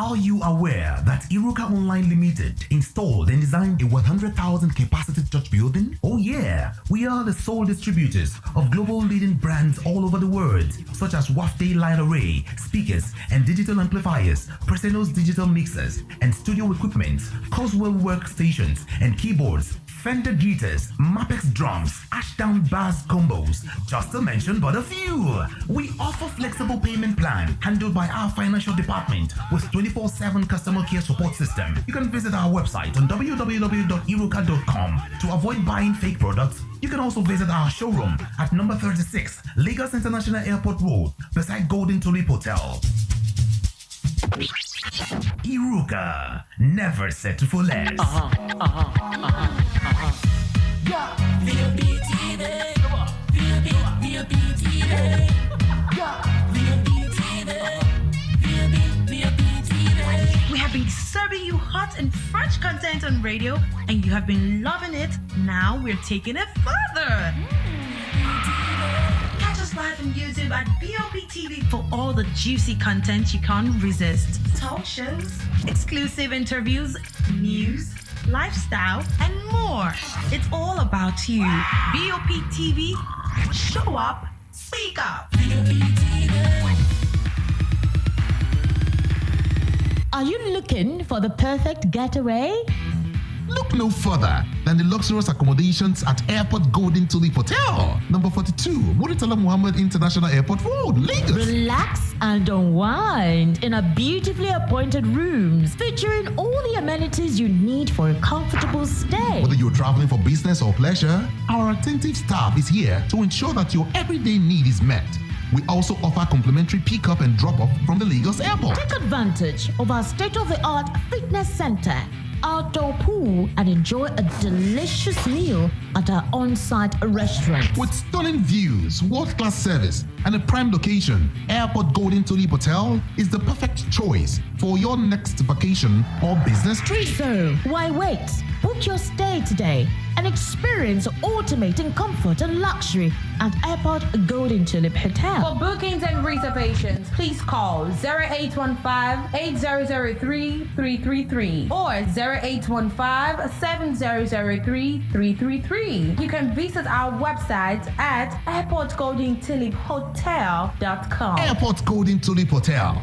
Are you aware that Iruka Online Limited installed and designed a 100,000 capacity church building? Oh yeah, we are the sole distributors of global leading brands all over the world, such as Wafday Line Array, speakers and digital amplifiers, Preseno's digital mixers and studio equipment, Coswell workstations and keyboards, Fender guitars, Mapex drums, Ashdown bass combos, just to mention but a few. We offer flexible payment plan handled by our financial department with 24/7 customer care support system. You can visit our website on www.iruka.com to avoid buying fake products. You can also visit our showroom at number 36, Lagos International Airport Road, beside Golden Tulip Hotel. Iruka, never settle for less. We have been serving you hot and fresh content on radio, and you have been loving it. Now we're taking it further. Catch us live on YouTube at BOP TV for all the juicy content you can't resist. Talk shows, exclusive interviews, news, lifestyle, and more. It's all about you. BOP TV, show up, speak up. Are you looking for the perfect getaway? Look no further than the luxurious accommodations at Airport Golden Tulip Hotel, number 42, Muritala Muhammad International Airport Road, Lagos. Relax and unwind in a beautifully appointed rooms featuring all the amenities you need for a comfortable stay. Whether you're traveling for business or pleasure, our attentive staff is here to ensure that your everyday need is met. We also offer complimentary pickup and drop-off from the Lagos Airport. Take advantage of our state-of-the-art fitness center, outdoor pool, and enjoy a delicious meal at our on-site restaurant. With stunning views, world-class service, and a prime location, Airport Golden Tulip Hotel is the perfect choice for your next vacation or business trip. So, why wait? Book your stay today and experience ultimate in comfort and luxury at Airport Golden Tulip Hotel. For bookings and reservations, please call 0815-8003-333 or 0815-7003-333. You can visit our website at airportgoldentuliphotel.com. Airport Golden Tulip Hotel,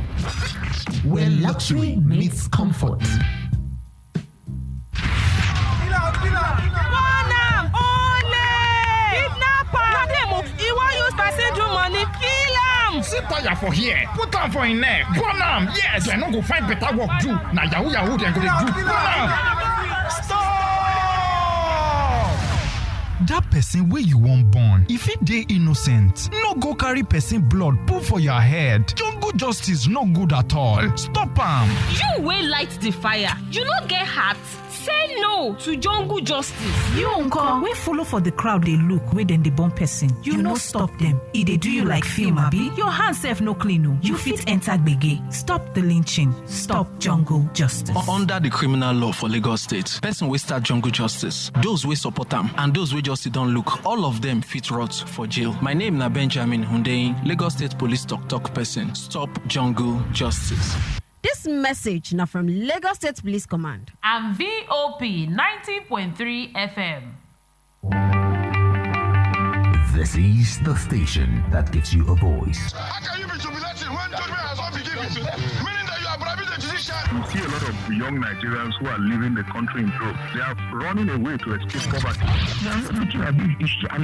where luxury meets comfort. Sit tire for here. Put am for in neck. Burn am. Yes, I no go find better work do. Na yahoo yahoo dem go dey do. Burn am. Stop! That person where you won't born, if it dey innocent, no go carry person blood put for your head. Jungle justice no good at all. Stop am. You wey light the fire, you no get heart. Say no to jungle justice. You uncle, we follow for the crowd they look where then they born person. You no stop them. If they do you like film, abi? Your hands self no clean. No. You fit enter gbege. Stop the lynching. Stop jungle justice. Under the criminal law for Lagos State, person we start jungle justice, those we support them and those we just don't look, all of them fit rot for jail. My name na Benjamin Hundeyin, Lagos State Police talk person. Stop jungle justice. This message now from Lagos State Police Command and VOP 90.3 FM. This is the station that gives you a voice. How can you be jubilating when judgment has not been given to them? Meaning that you are bribing the judiciary. You see a lot of young Nigerians who are leaving the country in droves. They are running away to escape poverty. And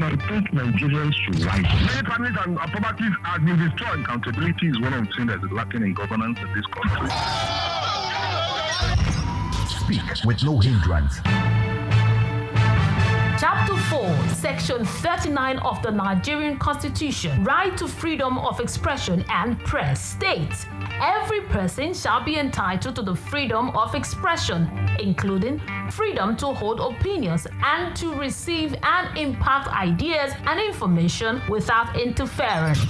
I think Nigerians should rise. Many families and properties have been destroyed. Accountability is one of the things that is lacking in governance in this country. Speak with no hindrance. Chapter 4, Section 39 of the Nigerian Constitution, Right to Freedom of Expression and Press states, every person shall be entitled to the freedom of expression, including freedom to hold opinions and to receive and impart ideas and information without interference.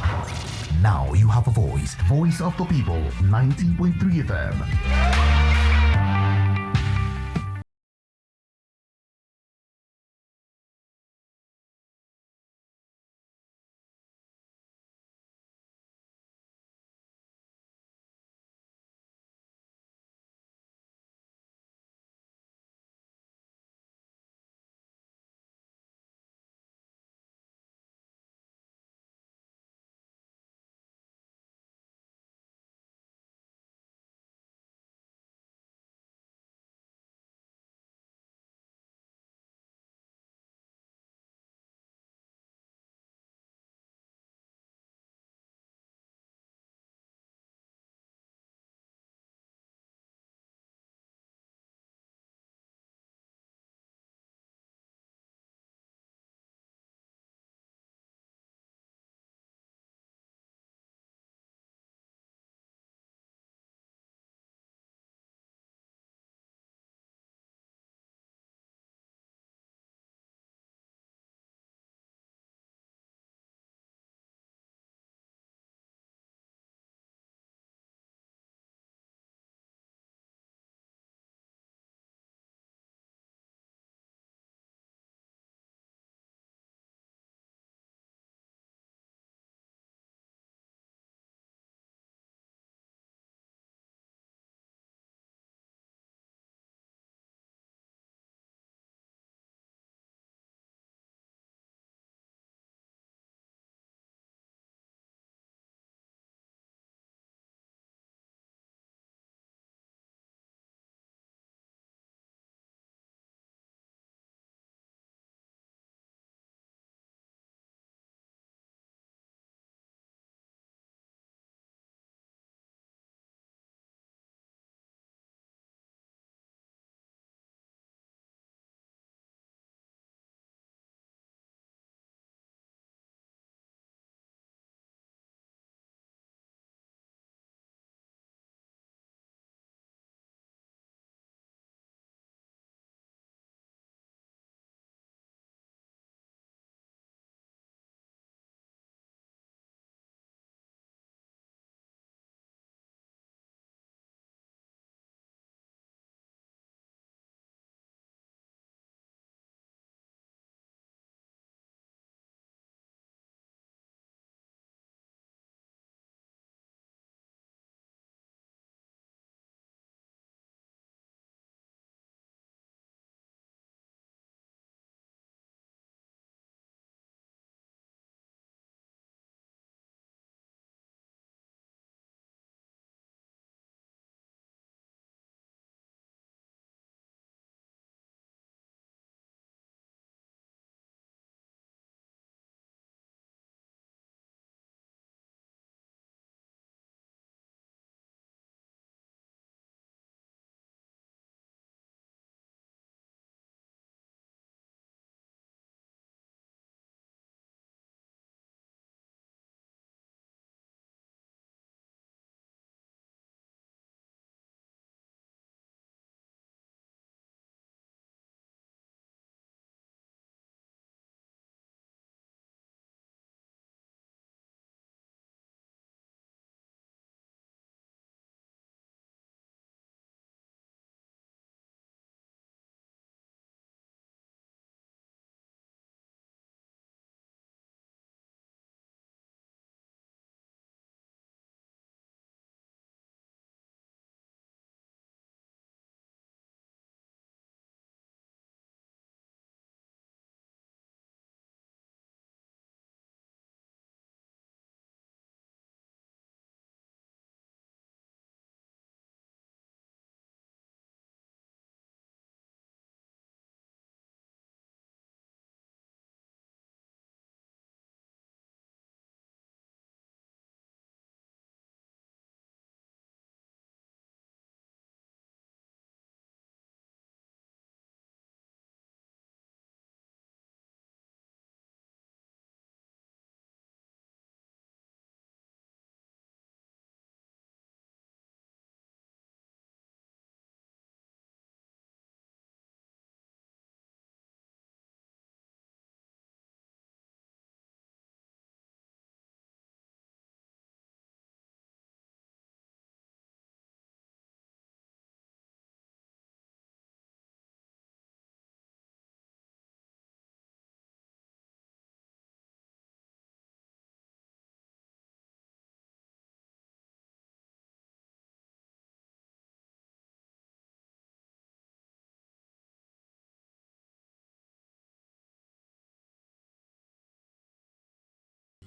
Now you have a voice. Voice of the people, 90.3 FM.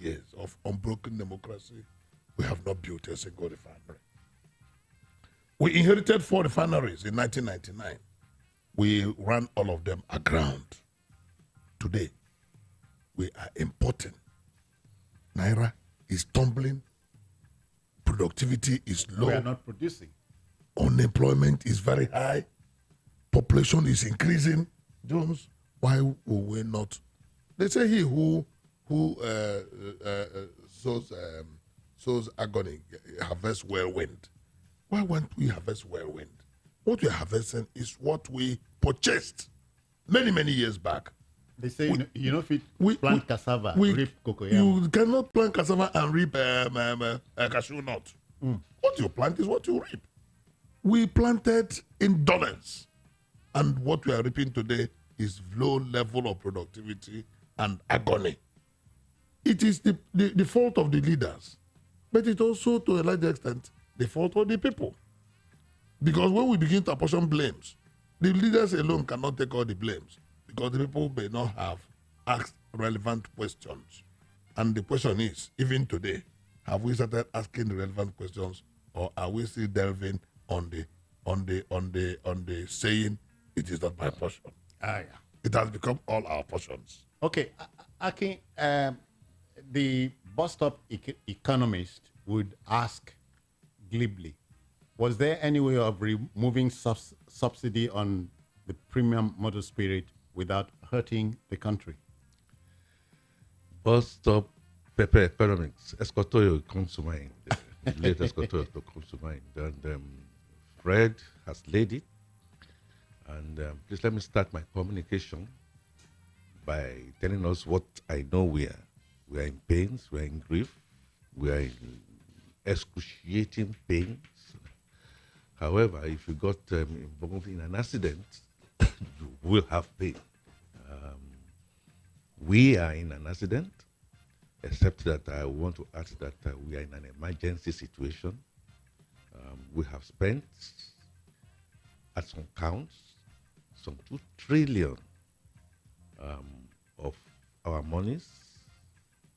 years of unbroken democracy, we have not built a single refinery. We inherited 4 refineries in 1999. We ran all of them aground. Today, we are importing. Naira is tumbling. Productivity is low. We are not producing. Unemployment is very high. Population is increasing. Jones, why will we not? They say he who sows agony harvests whirlwind. Why won't we harvest whirlwind? What we are harvesting is what we purchased many years back. They say you know if you plant cassava, reap cocoyam. You cannot plant cassava and reap cashew nut. What you plant is what you reap. We planted indolence, and what we are reaping today is low level of productivity and agony. It is the fault of the leaders, but it's also, to a large extent, the fault of the people. Because when we begin to apportion blames, the leaders alone cannot take all the blames, because the people may not have asked relevant questions. And the question is, even today, have we started asking the relevant questions, or are we still delving on the saying, it is not my portion? Yeah. It has become all our portions. Okay, Akin, the bus stop economist would ask glibly, was there any way of removing subsidy on the premium motor spirit without hurting the country? Bus stop Pepe economics, Escotoyo comes to mind. Late Escotoyo comes to mind. And Fred has laid it. And please let me start my communication by telling us what I know we are. We are in pains, we are in grief, we are in excruciating pains. However, if you got involved in an accident, you will have pain. We are in an accident, except that I want to add that we are in an emergency situation. We have spent, at some counts, some 2 trillion of our monies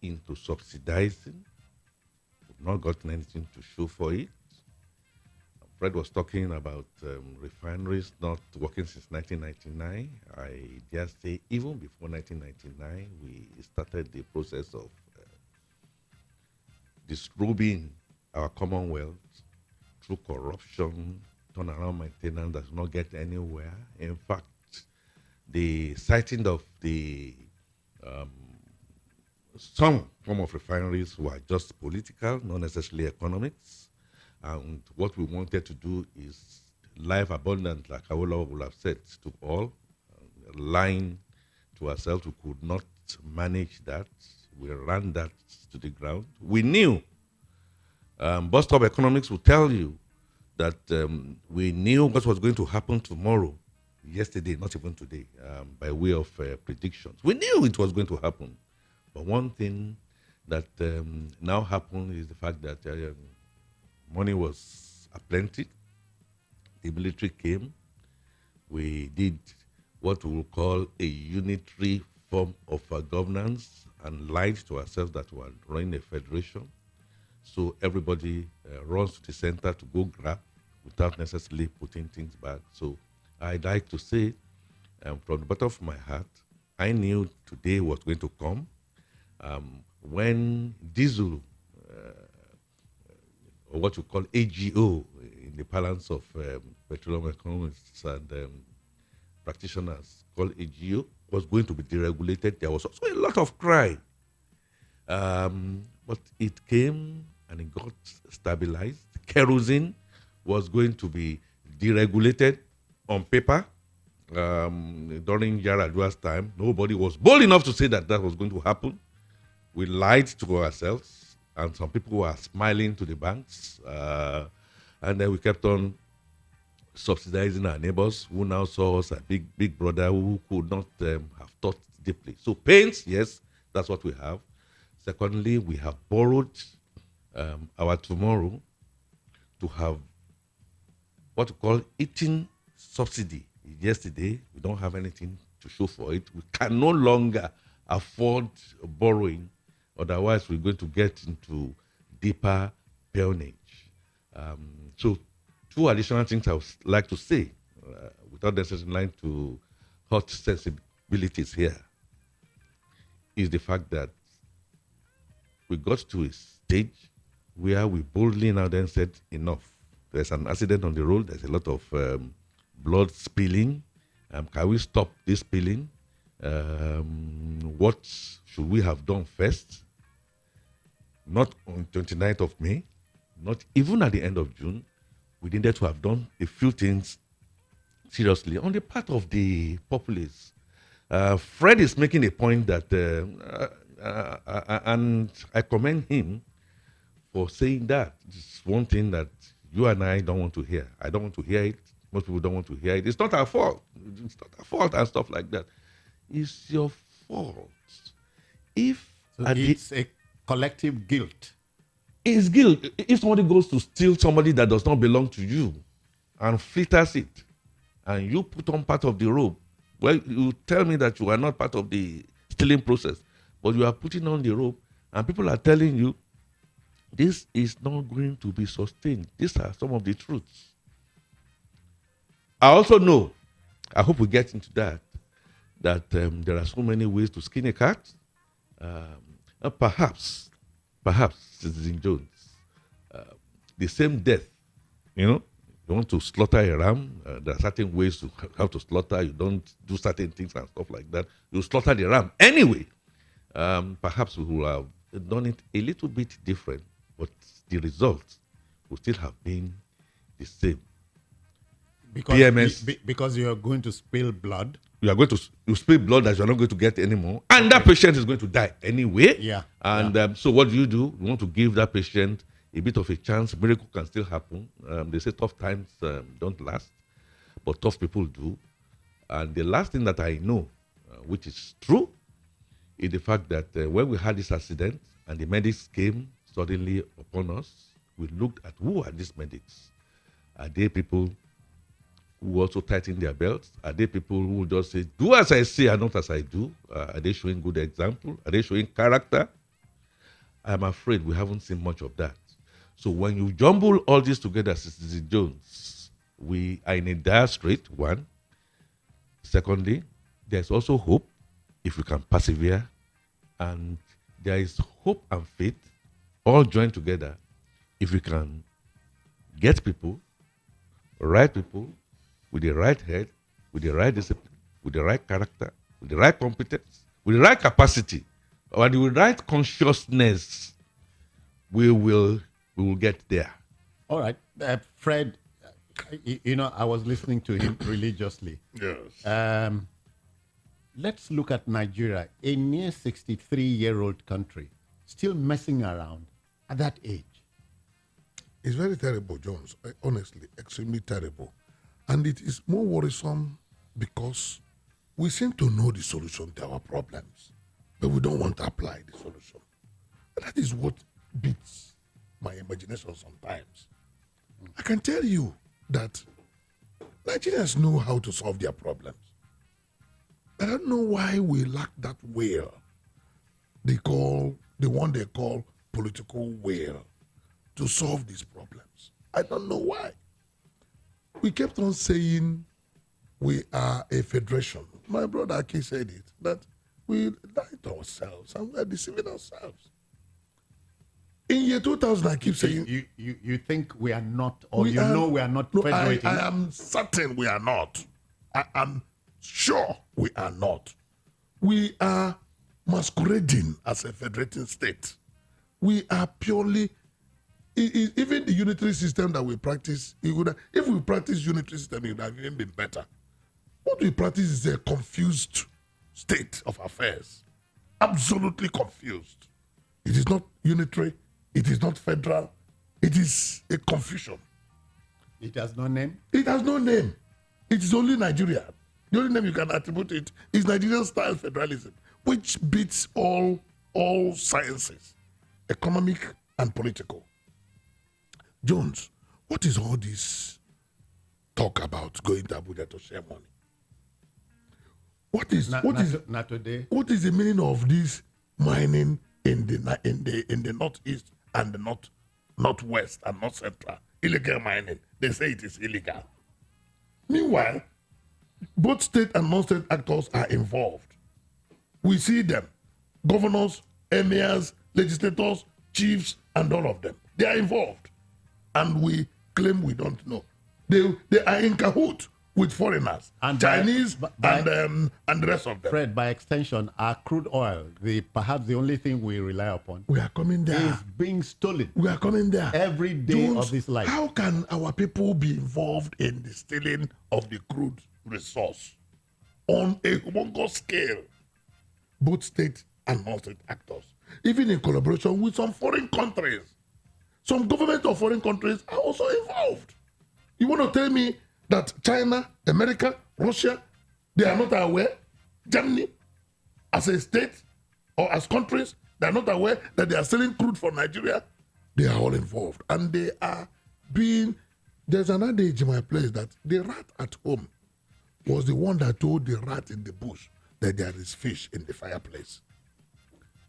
into subsidizing. We've not gotten anything to show for it. Fred was talking about refineries not working since 1999. I dare say even before 1999, we started the process of disrobing our Commonwealth through corruption, turnaround maintenance does not get anywhere. In fact, the sighting of the some form of refineries were just political, not necessarily economics. And what we wanted to do is life abundant, like Awolowo would have said to all, lying to ourselves. We could not manage that. We ran that to the ground. We knew, bus stop economics will tell you that we knew what was going to happen tomorrow, yesterday, not even today, by way of predictions. We knew it was going to happen. But one thing that now happened is the fact that money was aplenty. The military came. We did what we will call a unitary form of governance and lied to ourselves that we are running a federation. So everybody runs to the center to go grab without necessarily putting things back. So I'd like to say, from the bottom of my heart, I knew today was going to come. When diesel, or what you call AGO in the parlance of petroleum economists and practitioners called AGO, was going to be deregulated, there was also a lot of cry. But it came and it got stabilized. Kerosene was going to be deregulated on paper. During Yaradua's time, nobody was bold enough to say that that was going to happen. We lied to ourselves, and some people were smiling to the banks. And then we kept on subsidizing our neighbors who now saw us a big brother who could not have thought deeply. So pains, yes, that's what we have. Secondly, we have borrowed our tomorrow to have what we call eating subsidy. Yesterday, we don't have anything to show for it. We can no longer afford borrowing Otherwise, we're going to get into deeper peonage. So, two additional things I would like to say, without necessarily lying to hot sensibilities here, is the fact that we got to a stage where we boldly now then said, enough. There's an accident on the road. There's a lot of blood spilling. Can we stop this spilling? What should we have done first? Not on 29th of May, not even at the end of June. We needed to have done a few things seriously on the part of the populace. Fred is making a point that, and I commend him for saying that. It's one thing that you and I don't want to hear. I don't want to hear it. Most people don't want to hear it. It's not our fault. It's not our fault and stuff like that. It's your fault. If it's a collective guilt. It's guilt. If somebody goes to steal somebody that does not belong to you and filters it, and you put on part of the rope, well, you tell me that you are not part of the stealing process, but you are putting on the rope, and people are telling you, this is not going to be sustained. These are some of the truths. I also know, I hope we get into that there are so many ways to skin a cat. Perhaps, Citizen Jones, the same death, you want to slaughter a ram, there are certain ways to how to slaughter. You don't do certain things and stuff like that. You slaughter the ram anyway. Perhaps we will have done it a little bit different, but the results will still have been the same. Because you are going to spill blood. You are going to spill blood that you are not going to get anymore, and that patient is going to die anyway. Yeah. And so what do? You want to give that patient a bit of a chance. Miracle can still happen. They say tough times don't last, but tough people do. And the last thing that I know, which is true, is the fact that when we had this accident and the medics came suddenly upon us, we looked at who are these medics. Are they people who also tighten their belts? Are they people who just say, do as I say and not as I do? Are they showing good example? Are they showing character? I'm afraid we haven't seen much of that. So when you jumble all this together, Citizen Jones, we are in a dire strait, one. Secondly, there's also hope if we can persevere. And there is hope and faith all joined together if we can get people, right people, with the right head, with the right discipline, with the right character, with the right competence, with the right capacity, and with the right consciousness, we will get there. All right. Fred, I was listening to him religiously. Yes. Let's look at Nigeria, a near 63-year-old country, still messing around at that age. It's very terrible, Jones. Honestly, extremely terrible. And it is more worrisome because we seem to know the solution to our problems, but we don't want to apply the solution. And that is what beats my imagination sometimes. I can tell you that Nigerians know how to solve their problems. I don't know why we lack that will. The one they call political will to solve these problems. I don't know why. We kept on saying we are a federation. My brother Aki said it, that we lied to ourselves and we're deceiving ourselves. In year 2000, I keep saying... You think we are not, or we are not federating? I am certain we are not. I am sure we are not. We are masquerading as a federating state. We are purely... Even the unitary system that we practice, if we practice unitary system, it would have even been better. What we practice is a confused state of affairs. Absolutely confused. It is not unitary. It is not federal. It is a confusion. It has no name? It has no name. It is only Nigeria. The only name you can attribute it is Nigerian style federalism, which beats all sciences, economic and political. Jones, what is all this talk about going to Abuja to share money? What is not today. What is the meaning of this mining in the northeast and the northwest and north central. Illegal mining. They say it is illegal. Meanwhile, both state and non-state actors are involved. We see them. Governors, emirs, legislators, chiefs, and all of them. They are involved. And we claim we don't know. They are in cahoot with foreigners, and Chinese, and the rest of them. Fred, by extension, our crude oil, perhaps the only thing we rely upon, we are coming there, is being stolen. We are coming there every day of this life. How can our people be involved in the stealing of the crude resource on a humongous scale? Both state and non-state actors, even in collaboration with some foreign countries. Some governments of foreign countries are also involved. You want to tell me that China, America, Russia, they are not aware? Germany, as a state or as countries, they are not aware that they are selling crude from Nigeria? They are all involved. And they are being... There's an adage in my place that the rat at home was the one that told the rat in the bush that there is fish in the fireplace.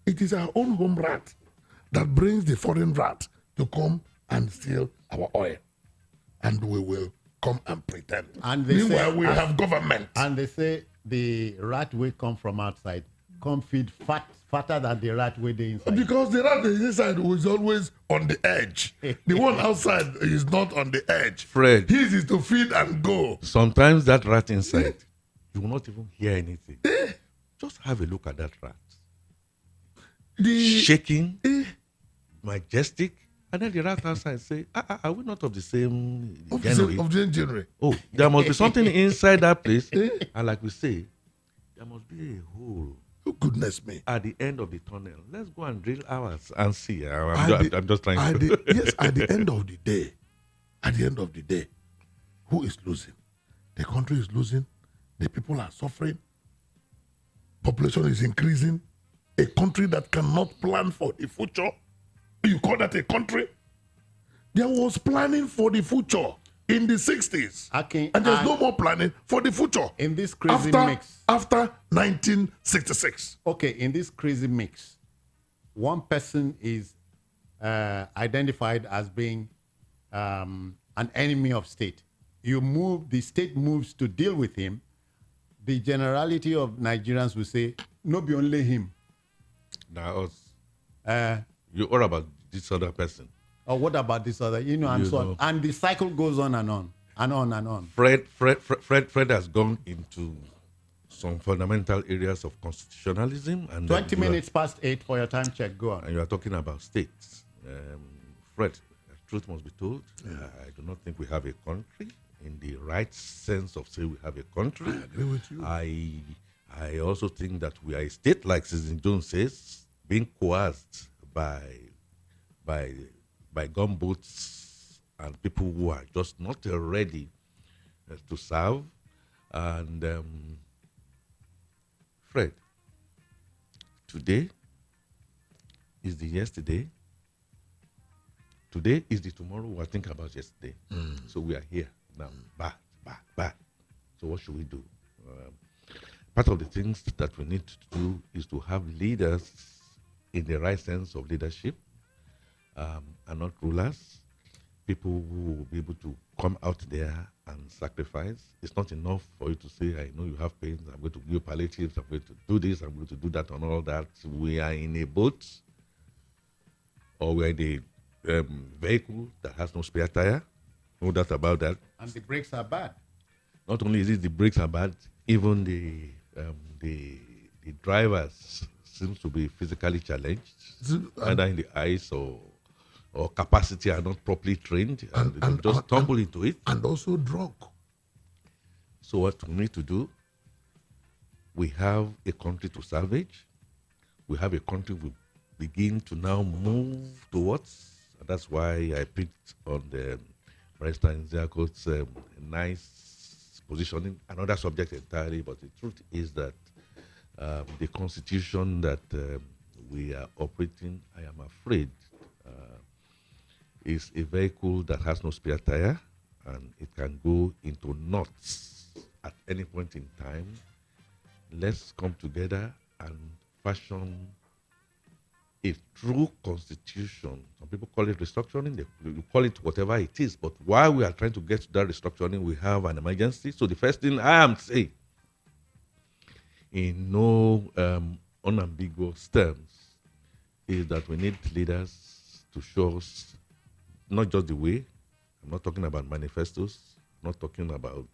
It is our own home rat that brings the foreign rat to come and steal our oil. And we will come and pretend. And meanwhile, we have government. And they say the rat will come from outside, come feed fatter than the rat way they inside. Because the rat inside is always on the edge. The one outside is not on the edge. Fred. His is to feed and go. Sometimes that rat inside, you will not even hear anything. Just have a look at that rat. Shaking, majestic, and then the rat outside say, are we not of the same genre? Of the same genre. Oh, there must be something inside that place. And like we say, there must be a hole. Oh, goodness me. At the end of the tunnel. Let's go and drill ours and see. I'm just trying to... Yes, at the end of the day, who is losing? The country is losing. The people are suffering. Population is increasing. A country that cannot plan for the future. You call that a country? There was planning for the future in the 60s. And there's no more planning for the future. In this crazy mix. After 1966. Okay, in this crazy mix, one person is identified as being an enemy of state. The state moves to deal with him. The generality of Nigerians will say, no, be only him. Now, you all about this other person. Or what about this other? And so on. And the cycle goes on and on and on and on. Fred has gone into some fundamental areas of constitutionalism. And 20 minutes past 8 for your time check. Go on. And you are talking about states. Fred, truth must be told. I do not think we have a country in the right sense of saying we have a country. I agree with you. I also think that we are a state, like Citizen Jones says, being coerced by gunboats and people who are just not ready to serve. And Fred, today is the yesterday. Today is the tomorrow we are thinking about yesterday. So we are here now, back. So what should we do? Part of the things that we need to do is to have leaders in the right sense of leadership, and not rulers, people who will be able to come out there and sacrifice. It's not enough for you to say, I know you have pains, I'm going to give you palliatives, I'm going to do this, I'm going to do that, and all that. We are in a boat, or we're in a vehicle that has no spare tire, no doubt about that. And the brakes are bad. Not only is it the brakes are bad, even the drivers seems to be physically challenged, either in the eyes or capacity are not properly trained, and they just tumble into it. And also drunk. So what we need to do, we have a country to salvage. We have a country we begin to now move towards. And that's why I picked on the Barrister Nziako's nice positioning, another subject entirely, but the truth is that the constitution that we are operating, I am afraid, is a vehicle that has no spare tire, and it can go into knots at any point in time. Let's come together and fashion a true constitution. Some people call it restructuring, you call it whatever it is. But while we are trying to get to that restructuring, we have an emergency. So the first thing I am saying, in no unambiguous terms, is that we need leaders to show us not just the way. I'm not talking about manifestos, I'm not talking about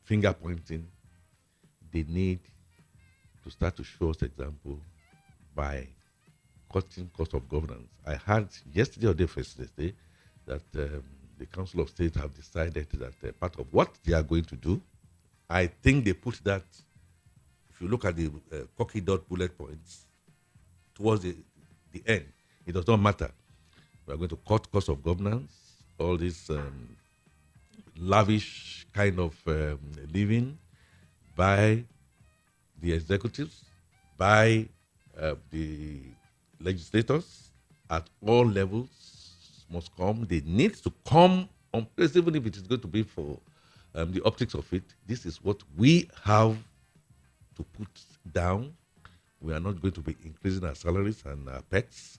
finger pointing. They need to start to show us example by cutting cost of governance. I heard yesterday or day Thursday that the Council of State have decided that part of what they are going to do, I think they put that, if you look at the cocky dot bullet points, towards the end, it does not matter. We are going to cut cost of governance, all this lavish kind of living by the executives, by the legislators at all levels must come. They need to come on place, even if it is going to be for the optics of it. This is what we have to put down. We are not going to be increasing our salaries and our PEPC.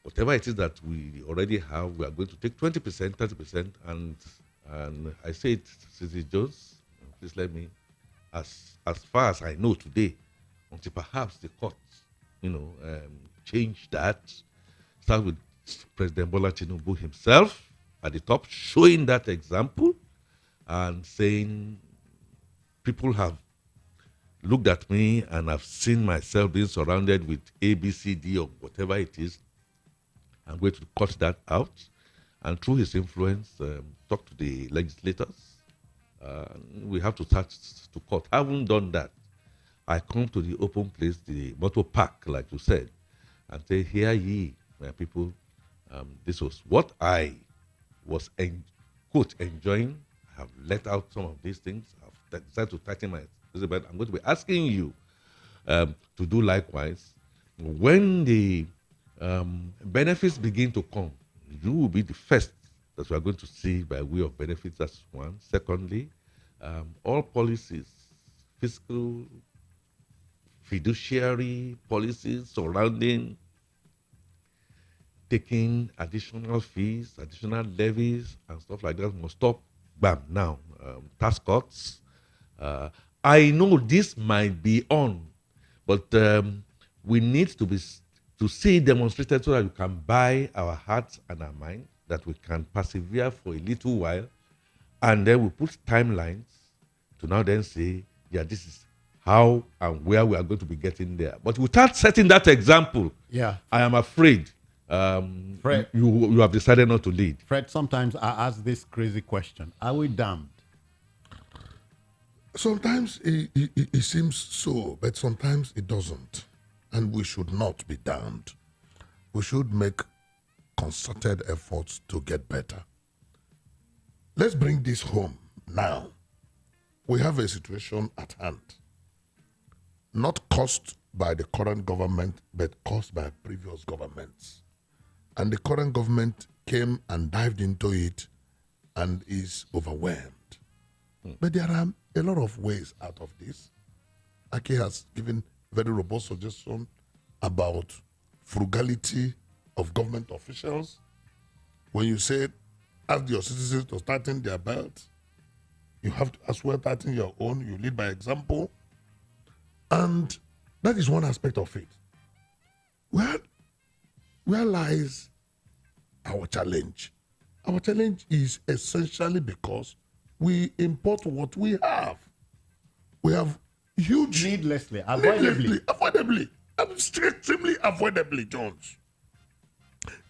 Whatever it is that we already have, we are going to take 20%, 30%, and I say it, City Jones, please let me, as far as I know today, until perhaps the courts, change that, start with President Bola Tinubu himself at the top, showing that example and saying, people have looked at me and I've seen myself being surrounded with A, B, C, D, or whatever it is. I'm going to cut that out. And through his influence, talk to the legislators. We have to start to cut. I haven't done that. I come to the open place, the motor park, like you said, and say, hear ye, my people, this was what I was, quote, enjoying. I have let out some of these things. I've decided to tighten my, but I'm going to be asking you to do likewise. When the benefits begin to come, you will be the first that we are going to see by way of benefits. That's one. Secondly, all policies, fiscal, fiduciary policies surrounding taking additional fees, additional levies, and stuff like that must stop. Bam, now. Tax cuts. I know this might be on, but we need to see demonstrated so that we can buy our hearts and our mind, that we can persevere for a little while, and then we put timelines to now then say, yeah, this is how and where we are going to be getting there. But without setting that example, I am afraid Fred, you have decided not to lead. Fred, sometimes I ask this crazy question: are we damned? Sometimes it seems so, but sometimes it doesn't. And we should not be damned. We should make concerted efforts to get better. Let's bring this home now. We have a situation at hand, not caused by the current government, but caused by previous governments. And the current government came and dived into it and is overwhelmed. But there are a lot of ways out of this. Ake has given very robust suggestion about frugality of government officials. When you say, ask your citizens to tighten their belt, you have to as well tighten your own. You lead by example. And that is one aspect of it. Where lies our challenge? Our challenge is essentially because we import what we have. We have huge... Needlessly, avoidably. Extremely avoidably, Jones.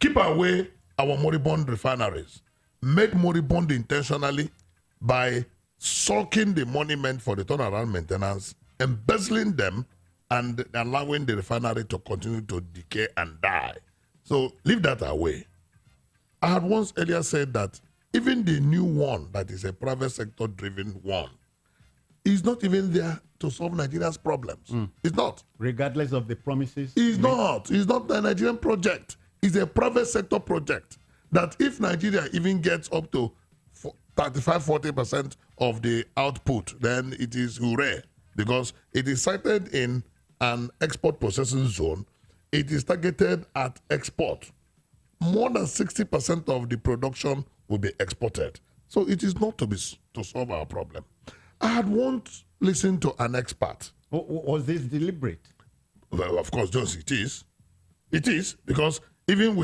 Keep away our moribund refineries. Made moribund intentionally by sucking the money meant for the turnaround maintenance, embezzling them, and allowing the refinery to continue to decay and die. So leave that away. I had once earlier said that even the new one that is a private sector driven one is not even there to solve Nigeria's problems. It's not. Regardless of the promises? It's not. It's not a Nigerian project. It's a private sector project that if Nigeria even gets up to 35-40% of the output, then it is hooray, because it is sited in an export processing zone it is targeted at export. More than 60% of the production will be exported. So it is not to solve our problem. I had once listened to an expert. Was this deliberate? Well, of course, Jones, it is. It is, because even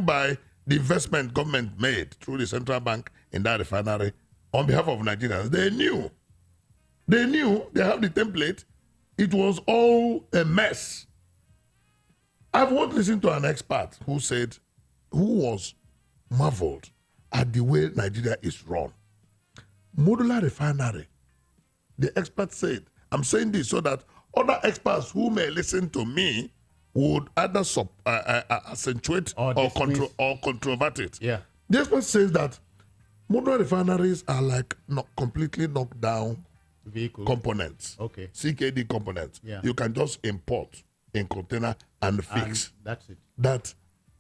by the investment government made through the central bank in that refinery on behalf of Nigerians, they knew. They have the template. It was all a mess. I've once listened to an expert who was marveled at the way Nigeria is run. Modular refinery. The expert said, I'm saying this so that other experts who may listen to me would either accentuate or controvert it. Yeah. The expert says that modular refineries are like completely knocked down vehicles components. Okay. CKD components. Yeah. You can just import in container and fix. And that's it. That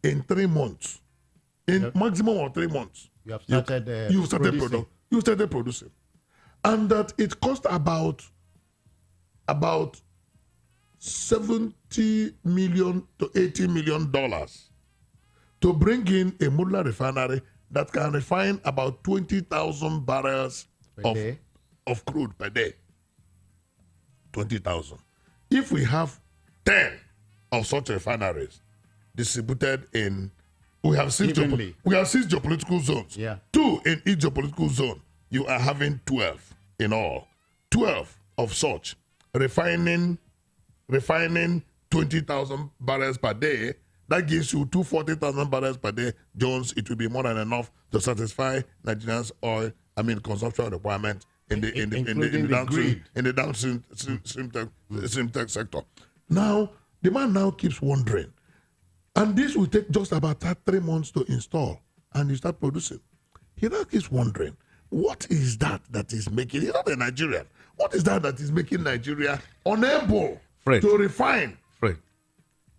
in 3 months, maximum of 3 months, you have started you started producing. And that it cost about $70 million to $80 million to bring in a modular refinery that can refine about 20,000 barrels of crude per day. 20,000. If we have 10 of such refineries distributed in, we have 6 geopolitical zones. Yeah. 2 in each geopolitical zone. You are having 12 in all. 12 of such refining 20,000 barrels per day. That gives you 240,000 barrels per day. Jones, it will be more than enough to satisfy Nigerians' consumption requirement in the downstream tech sector. Now, the man now keeps wondering, and this will take just about 3 months to install, and you start producing. He now keeps wondering, what is that is making, he's not a Nigerian, what is that is making Nigeria unable to refine? Fred.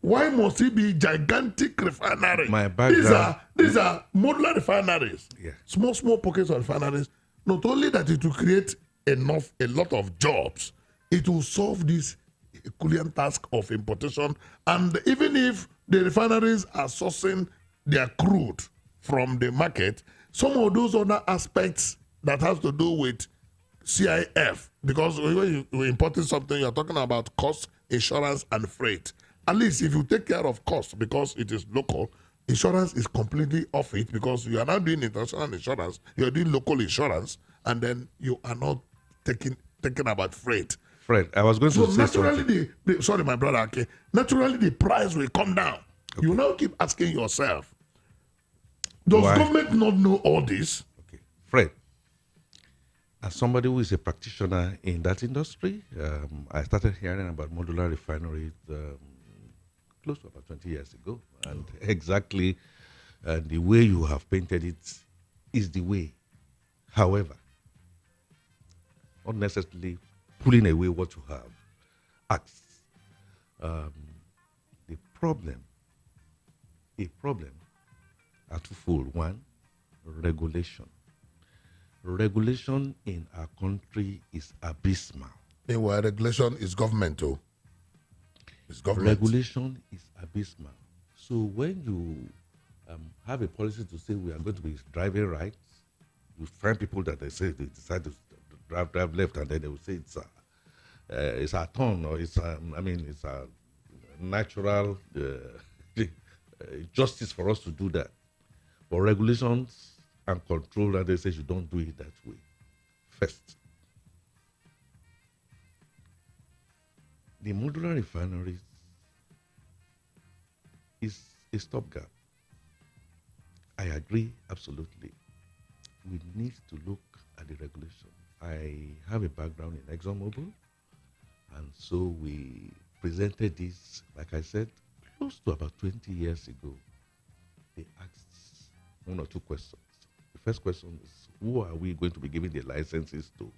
Why must it be gigantic refinery? My background. These are modular refineries. Yeah. Small pockets of refineries. Not only that it will create a lot of jobs, it will solve this Herculean task of importation. And even if the refineries are sourcing their crude from the market, some of those other aspects that has to do with CIF, because when you're importing something, you're talking about cost, insurance, and freight. At least if you take care of cost, because it is local, insurance is completely off it, because you are not doing international insurance, you're doing local insurance, and then you are not taking about freight. Fred, I was going to say something. Sorry, my brother. Okay. Naturally, the price will come down. Okay. You now keep asking yourself, does government not know all this? Okay, Fred, as somebody who is a practitioner in that industry, I started hearing about modular refineries close to about 20 years ago. And exactly the way you have painted it is the way. However, not necessarily pulling away what you have asked. The problem are twofold. One, regulation. Regulation in our country is abysmal. Meanwhile, regulation is government too. It's government. Regulation is abysmal. So when you have a policy to say we are going to be driving right, you find people that they say they decide to drive left, and then they will say it's a turn, or it's a natural justice for us to do that. But regulations and control, and they say you don't do it that way. First, the modular refineries is a stopgap. I agree absolutely. We need to look at the regulation. I have a background in ExxonMobil, and so we presented this, like I said, close to about 20 years ago. They asked 1 or 2 questions. The first question is, who are we going to be giving the licenses to?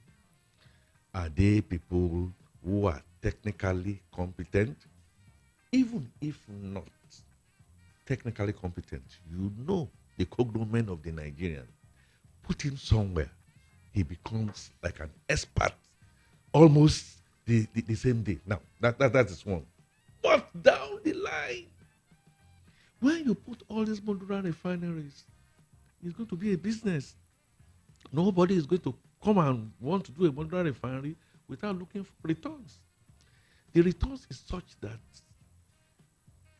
Are they people who are technically competent? Even if not technically competent, you know the cognomen of the Nigerian. Put him somewhere, he becomes like an expert almost the same day. Now, that is one. But down the line, when you put all these modular refineries, it's going to be a business. Nobody is going to come and want to do a modular refinery without looking for returns. The returns is such that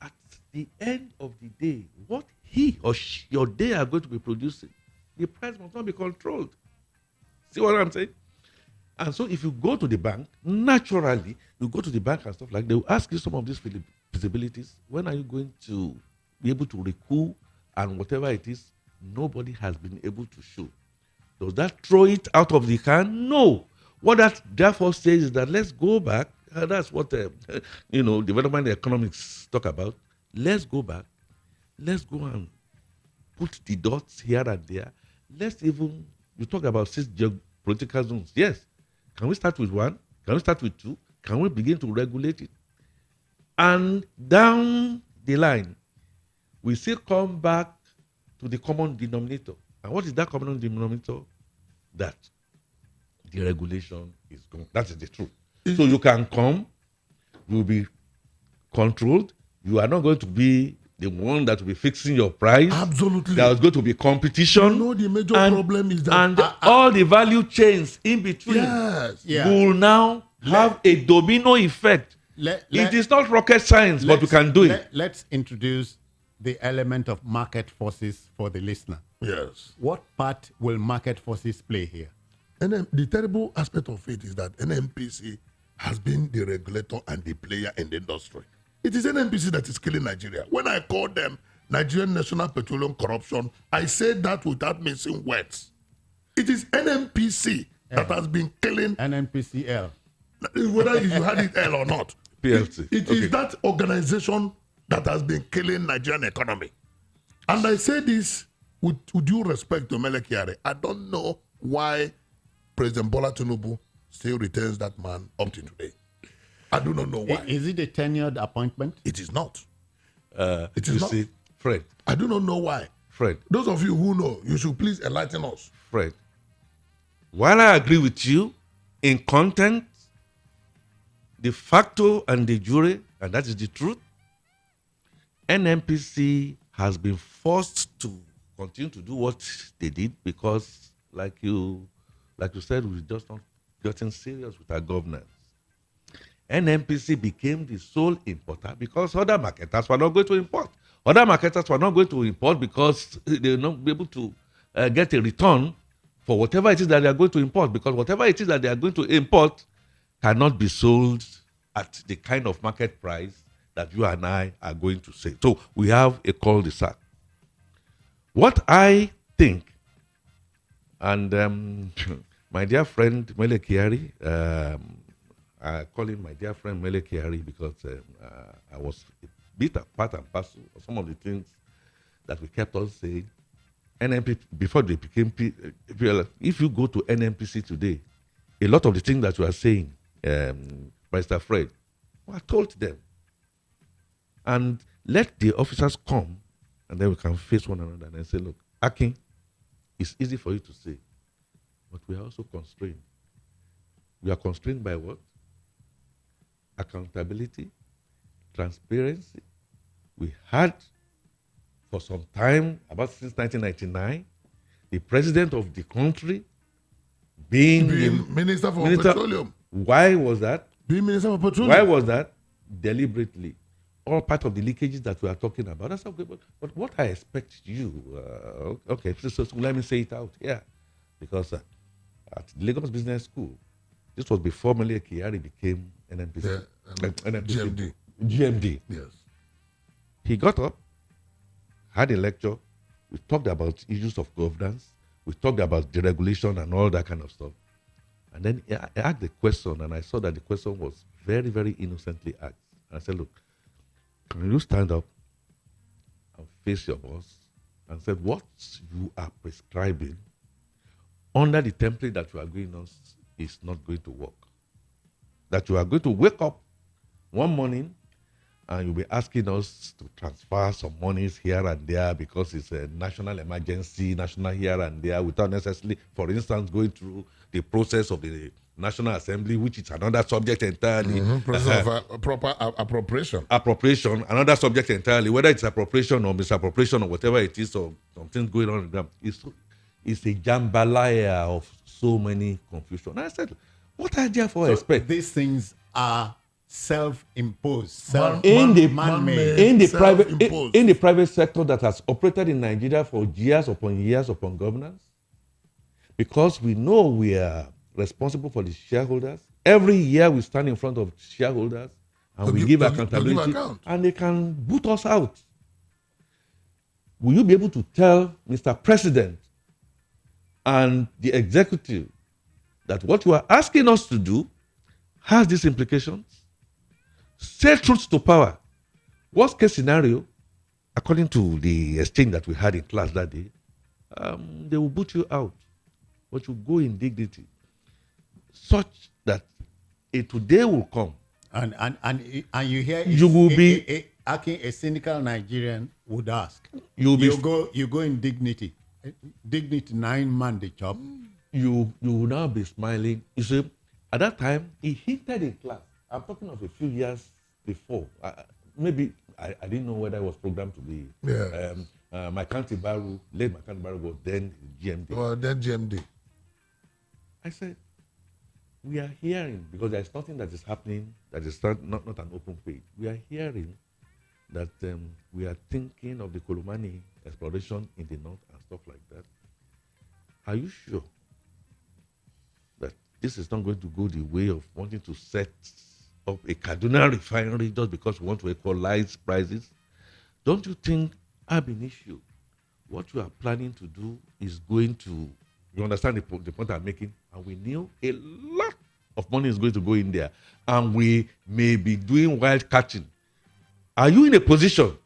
at the end of the day, what he or she or they are going to be producing, the price must not be controlled. See what I'm saying? And so if you go to the bank, naturally, you go to the bank and stuff like that, they will ask you some of these feasibilities. When are you going to be able to recoup and whatever it is, nobody has been able to show. Does that throw it out of the can? No. What that therefore says is that let's go back. That's what, development economics talk about. Let's go back. Let's go and put the dots here and there. You talk about 6 geopolitical zones. Yes. Can we start with 1? Can we start with 2? Can we begin to regulate it? And down the line, we still come back to the common denominator. And what is that common denominator? That the regulation is gone. That is the truth. So you can come, you'll be controlled. You are not going to be the one that will be fixing your price. Absolutely. There's going to be competition. The major problem is that... And all the value chains in between will now have a domino effect. It is not rocket science, but we can do it. Let's introduce the element of market forces for the listener. Yes. What part will market forces play here? And the terrible aspect of it is that NNPC has been the regulator and the player in the industry. It is NNPC that is killing Nigeria. When I call them Nigerian National Petroleum Corruption, I say that without missing words. It is NNPC that has been killing... NNPCL. Whether you had it L or not. PLC. It is that organization that has been killing Nigerian economy. And I say this with due respect to Mele Kyari. I don't know why President Bola Tinubu still retains that man up to today. I do not know why. Is it a tenured appointment? It is not. It is not. See, Fred. I do not know why. Fred. Those of you who know, you should please enlighten us. Fred. While I agree with you in content, de facto and de jure, and that is the truth, NNPC has been forced to continue to do what they did because, like you said, we just not gotten serious with our governance. NNPC became the sole importer because other marketers were not going to import. Other marketers were not going to import because they will not be able to get a return for whatever it is that they are going to import, because whatever it is that they are going to import cannot be sold at the kind of market price that you and I are going to say. So we have a cul-de-sac. What I think, and my dear friend Mele Kyari, I call him my dear friend Mele Kyari because I was a bit of part and parcel of some of the things that we kept on saying. NNPC, before they became PLF, if you go to NNPC today, a lot of the things that you are saying, Mr. Fred, I told them. And let the officers come, and then we can face one another and say, look, Akin, it's easy for you to say, but we are also constrained. We are constrained by what? Accountability, transparency. We had, for some time, about since 1999, the president of the country being Minister for Petroleum. Why was that? Being Minister for Petroleum. Why was that? Deliberately. All part of the leakages that we are talking about. That's okay. But what I expect you, so let me say it out here. Because at Lagos Business School, this was before Mele Kyari became NNPC. GMD. GMD. Yes. He got up, had a lecture. We talked about issues of governance. We talked about deregulation and all that kind of stuff. And then I asked the question, and I saw that the question was very, very innocently asked. And I said, look, can you stand up and face your boss and say what you are prescribing under the template that you are giving us is not going to work? That you are going to wake up one morning and you'll be asking us to transfer some monies here and there because it's a national emergency, national here and there, without necessarily, for instance, going through the process of the National Assembly, which is another subject entirely. Process of proper appropriation. Appropriation, another subject entirely, whether it's appropriation or misappropriation or whatever it is, or something going on in the ground. It's a jambalaya of so many confusion. And I said, what I therefore expect? These things are self-imposed, in the private sector that has operated in Nigeria for years upon governance, because we know we are responsible for the shareholders. Every year we stand in front of shareholders and we give accountability, and they can boot us out. Will you be able to tell Mr. President and the executive that what you are asking us to do has these implications? Say truth to power. Worst case scenario, according to the exchange that we had in class that day, they will boot you out, but you go in dignity, such that a today will come. And you hear you will be a cynical Nigerian would ask. You go in dignity. Dignity 9 man the job. You will now be smiling. You see, at that time he hinted in class. I'm talking of a few years before. Maybe I didn't know whether I was programmed to be. Yeah. My county barrow, late my county barrow was then GMD. Well, then GMD. I said, we are hearing, because there's nothing that is happening that is not an open page. We are hearing that we are thinking of the Kolomani exploration in the north and stuff like that. Are you sure that this is not going to go the way of wanting to set up a Kaduna refinery just because we want to equalize prices? Don't you think, ab initio, what you are planning to do is going to, you understand the point I'm making? And we knew a lot of money is going to go in there, and we may be doing wild catching. Are you in a position,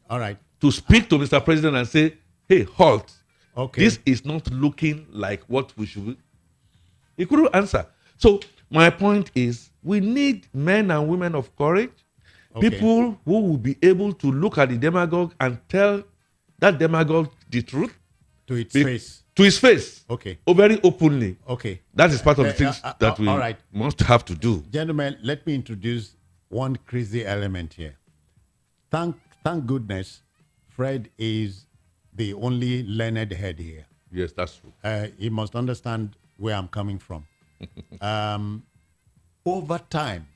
all right, to speak to Mr. President and say, hey, halt. Okay. This is not looking like what we should. He couldn't answer. So my point is, we need men and women of courage, people who will be able to look at the demagogue and tell that demagogue the truth. To its face. To his face. Okay. Very openly. Okay. That is part of the things that we must have to do. Gentlemen, let me introduce one crazy element here. Thank goodness Fred is the only learned head here. Yes, that's true. He must understand where I'm coming from. Over time,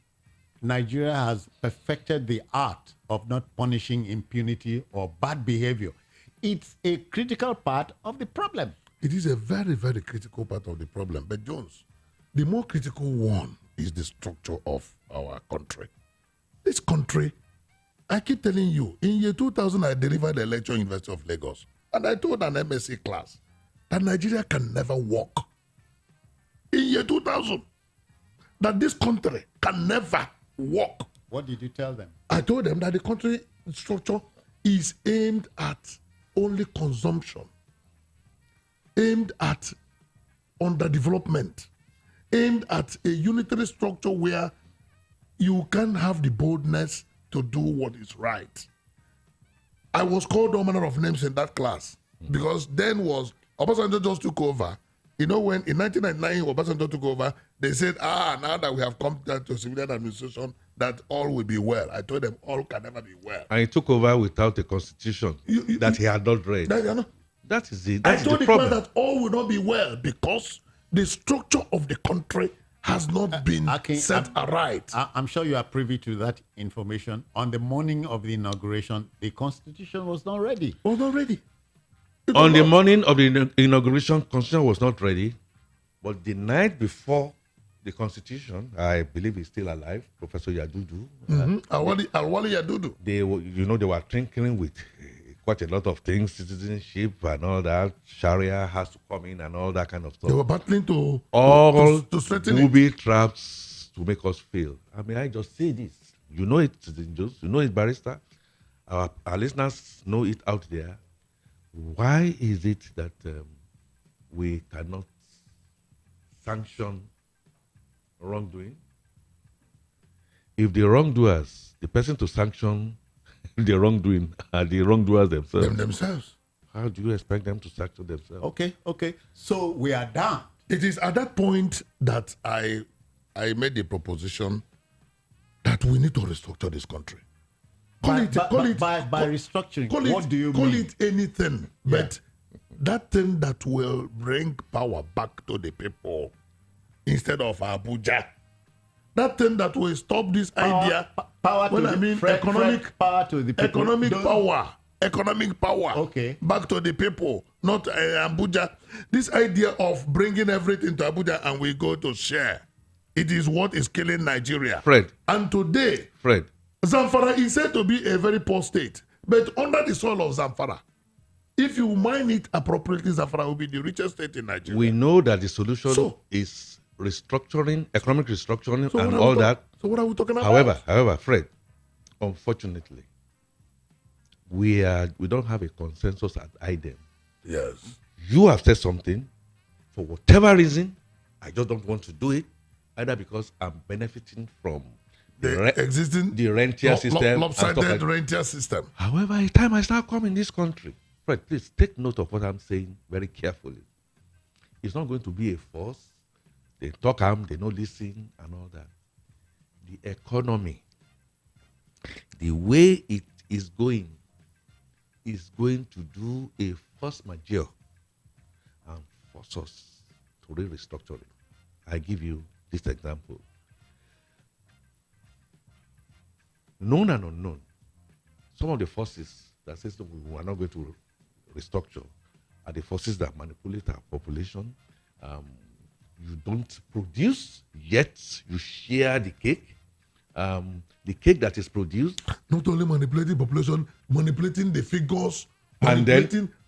Nigeria has perfected the art of not punishing impunity or bad behavior. It's a critical part of the problem. It is a very, very critical part of the problem. But Jones, the more critical one is the structure of our country. This country, I keep telling you, in year 2000, I delivered a lecture in University of Lagos. And I told an MSc class that Nigeria can never walk. In year 2000, that this country can never walk. What did you tell them? I told them that the country structure is aimed at only consumption, aimed at underdevelopment, aimed at a unitary structure where you can have the boldness to do what is right. I was called all manner of names in that class because then was Obasanjo just took over. You know, when in 1999 Obasanjo took over, they said, now that we have come to civilian administration, that all will be well. I told them all can never be well. And he took over without a constitution that he had not read. That is it. That I told the the class problem. that all will not be well because the structure of the country has not been set aright. I'm sure you are privy to that information. On the morning of the inauguration, the constitution was not ready. Was not ready. On the morning of the inauguration, constitution was not ready. But the night before the constitution, I believe he's still alive, Professor Yadudu. Awali Yadudu. They were tinkering with quite a lot of things, citizenship and all that. Sharia has to come in and all that kind of stuff. They were battling to strengthen booby traps to make us fail. I mean, I just say this. You know it, you know it, barrister. Our listeners know it out there. Why is it that we cannot sanction wrongdoing? If the wrongdoers, the person to sanction the wrongdoing are the wrongdoers themselves. How do you expect them to sanction themselves? Okay. So we are down. It is at that point that I I made the proposition that we need to restructure this country. By restructuring, what do you mean? Call it anything, but that thing that will bring power back to the people instead of Abuja. That thing that will stop this idea. Economic power to the people. Economic power. Okay. Back to the people, not Abuja. This idea of bringing everything to Abuja and we go to share, it is what is killing Nigeria. Fred. And today, Fred. Zamfara is said to be a very poor state, but under the soil of Zamfara, if you mine it appropriately, Zamfara will be the richest state in Nigeria. We know that the solution is restructuring, economic restructuring, and all that. So what are we talking about? However, Fred, unfortunately, we don't have a consensus at IDEM. Yes. You have said something, for whatever reason, I just don't want to do it, either because I'm benefiting from the rentier system. Lopsided rentier system. However, a time I start coming in this country, Fred, please take note of what I'm saying very carefully. It's not going to be a force. They talk, they don't listen, and all that. The economy, the way it is going to do a force majeure and force us to restructure it. I give you this example. Known and unknown, some of the forces that says we are not going to restructure are the forces that manipulate our population. You don't produce, yet you share the cake. The cake that is produced. Not only manipulating population, manipulating the figures, and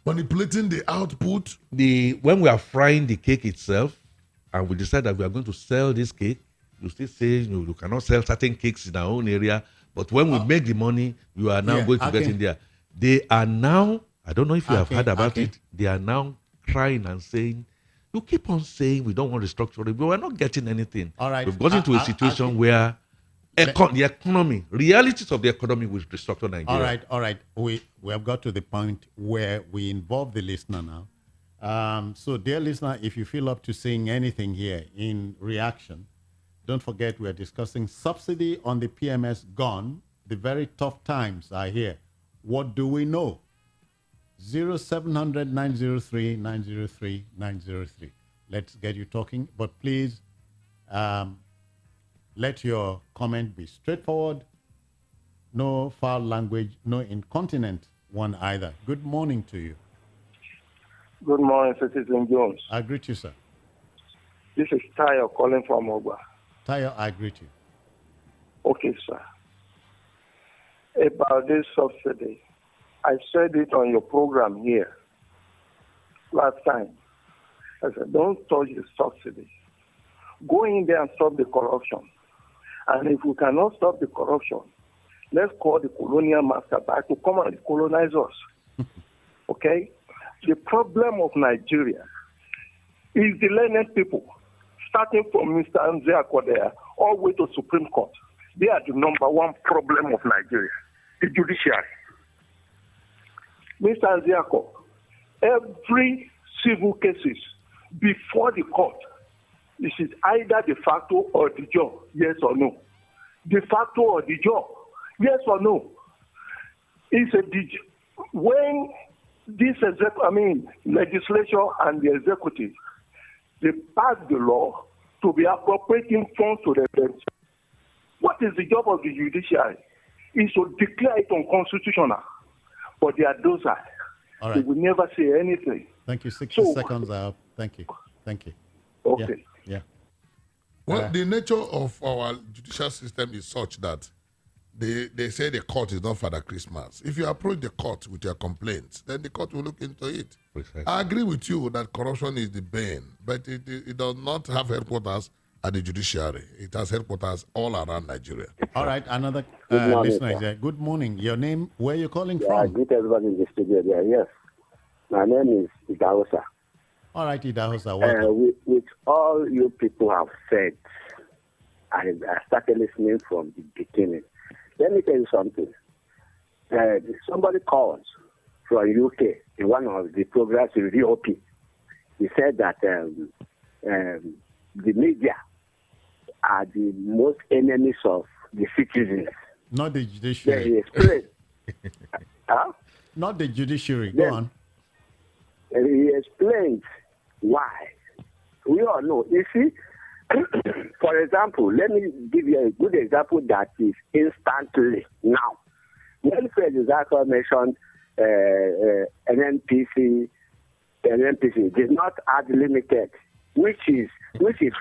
manipulating the output. When we are frying the cake itself, and we decide that we are going to sell this cake, you still say you cannot sell certain cakes in our own area. But when we make the money, you are now going to get in there. They are now, I don't know if you have heard about it, they are now crying and saying, you keep on saying we don't want restructuring, but we're not getting anything. All right. We've gotten to a situation where the economy, realities of the economy will restructure Nigeria. All right. We have got to the point where we involve the listener now. So, dear listener, if you feel up to saying anything here in reaction, don't forget we are discussing subsidy on the PMS gone. The very tough times are here. What do we know? 0700 903 903 903. Let's get you talking, but please let your comment be straightforward. No foul language, no incontinent one either. Good morning to you. Good morning, Citizen Jones. I greet you, sir. This is Tayo calling from Ogba. Tayo, I greet you. Okay, sir. About this subsidy, I said it on your program here last time. I said, don't touch the subsidy. Go in there and stop the corruption. And if we cannot stop the corruption, let's call the colonial master back to come and colonize us. Okay? The problem of Nigeria is the learned people, starting from Mr. Nzeako there, all the way to Supreme Court. They are the number one problem of Nigeria, the judiciary. Mr. Nzeako, every civil cases before the court, it is either de facto or de jure, yes or no. De facto or de jure, yes or no. It's a when this legislature and the executive, they pass the law to be appropriating funds to the what is the job of the judiciary? Is to declare it unconstitutional. But they are those are. All right. They will never say anything. Thank you. 60 seconds out. Thank you. Okay. Yeah. Well, the nature of our judicial system is such that they say the court is not Father Christmas. If you approach the court with your complaints, then the court will look into it. Precisely. I agree with you that corruption is the bane, but it does not have headquarters at the judiciary. It has headquarters all around Nigeria. All right, another listener is there. Good morning. Your name, where are you calling from? I greet everybody in the studio there. Yes. My name is Idahosa. All right, Idahosa. Welcome. With all you people have said, I started listening from the beginning. Let me tell you something. Somebody called from UK in one of the programs in VOP. He said that the media are the most enemies of the citizens. Not the judiciary. Then he explained. Huh? Not the judiciary. Go on. He explained why. We all know. You see, for example, let me give you a good example that is instantly now. When President Zaka mentioned NNPC did not add limited, which is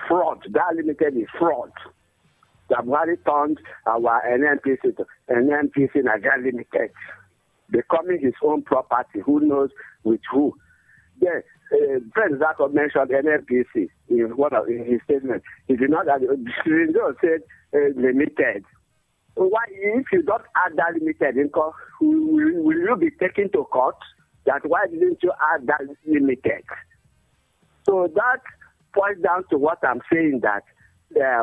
fraud. That limited is fraud. The Buhari turned our NNPC to NNPC Nigeria Limited, becoming his own property. Who knows with who? Then President Zaka mentioned NNPC in his statement. He did not add. The said limited. Why, if you don't add that limited income, will you be taken to court? That why didn't you add that limited? So that points down to what I'm saying, that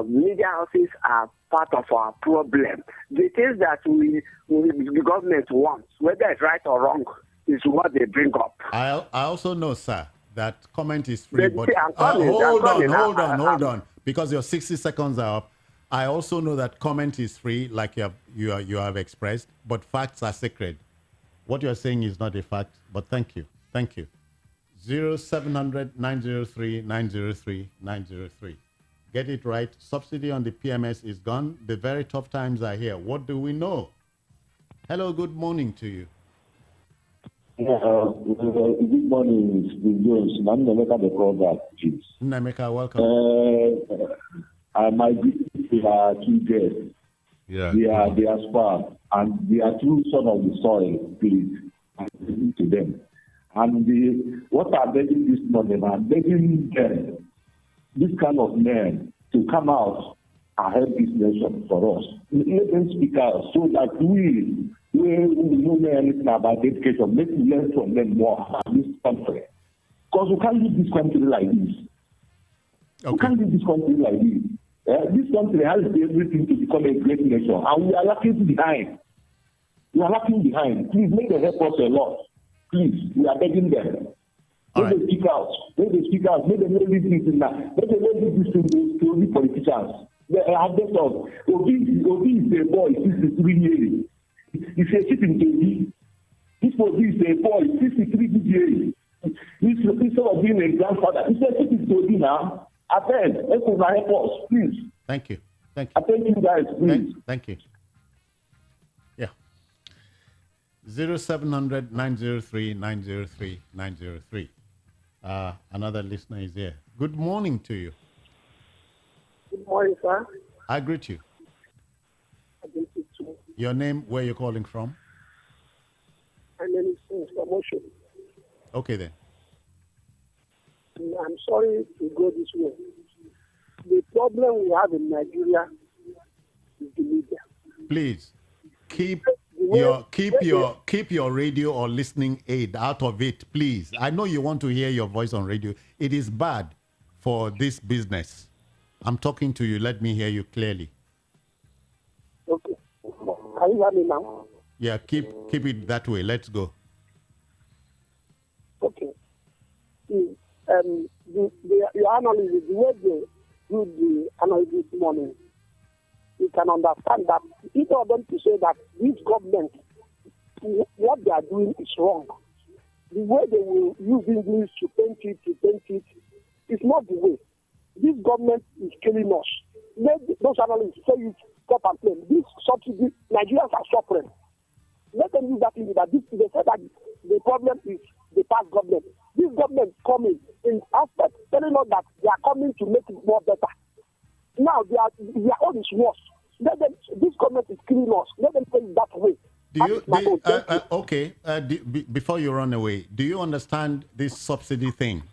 media houses are part of our problem. The things that the government wants, whether it's right or wrong, is what they bring up. I also know, sir, that comment is free. But hold on, because your 60 seconds are up. I also know that comment is free, like you have expressed, but facts are sacred. What you're saying is not a fact, but thank you. 0700 903 903 903. Get it right. Subsidy on the PMS is gone. The very tough times are here. What do we know? Hello, good morning to you. Good morning, Mr. Jones. I'm Nameka, the program, please. Nameka, welcome. My people are two guests. Yeah. They are spark, and they are true son of the soil, please. And listen to them. And what are begging this morning? I'm begging them, this kind of men, to come out and help this nation for us. Let them speak out so that we know anything about education, make we learn from them more about this country. Because we can't leave this country like this. Okay. We can't leave this country like this. This country has everything to become a great nation, and we are lacking behind. Please, make them help us a lot. Please, we are begging them. Let them speak out. Let them not leave this thing now. Let them not leave this thing to only politicians. They are just of Obi is a boy, 63 years. He's a sitting baby. This Obi is a boy, 63 years. Instead of being a grandfather, he's a sitting baby now. Help us, please. Thank you. I thank you guys, please. Thank you. Yeah. 0700 903 903 903. Another listener is here. Good morning to you. Good morning, sir. I greet you. Your name, where you're calling from? My name is Promotion. Okay then. I'm sorry to go this way. The problem we have in Nigeria is the media. Please keep your radio or listening aid out of it, please. I know you want to hear your voice on radio. It is bad for this business. I'm talking to you. Let me hear you clearly. Okay. Can you hear me now? Yeah, keep it that way. Let's go. Okay. Your analysis, the way they do the analysis this morning, you can understand that each of them to say that this government, what they are doing is wrong. The way they will use English to paint it, is not the way. This government is killing us. Let those analysts say it stop and plain. This subsidy, Nigerians are suffering. Let them use that thing that they say that the problem is the past government. This government coming in aspect telling us that they are coming to make it more better. Now their own is worse. This government is killing us. Let them say it that way. Before you run away, do you understand this subsidy thing?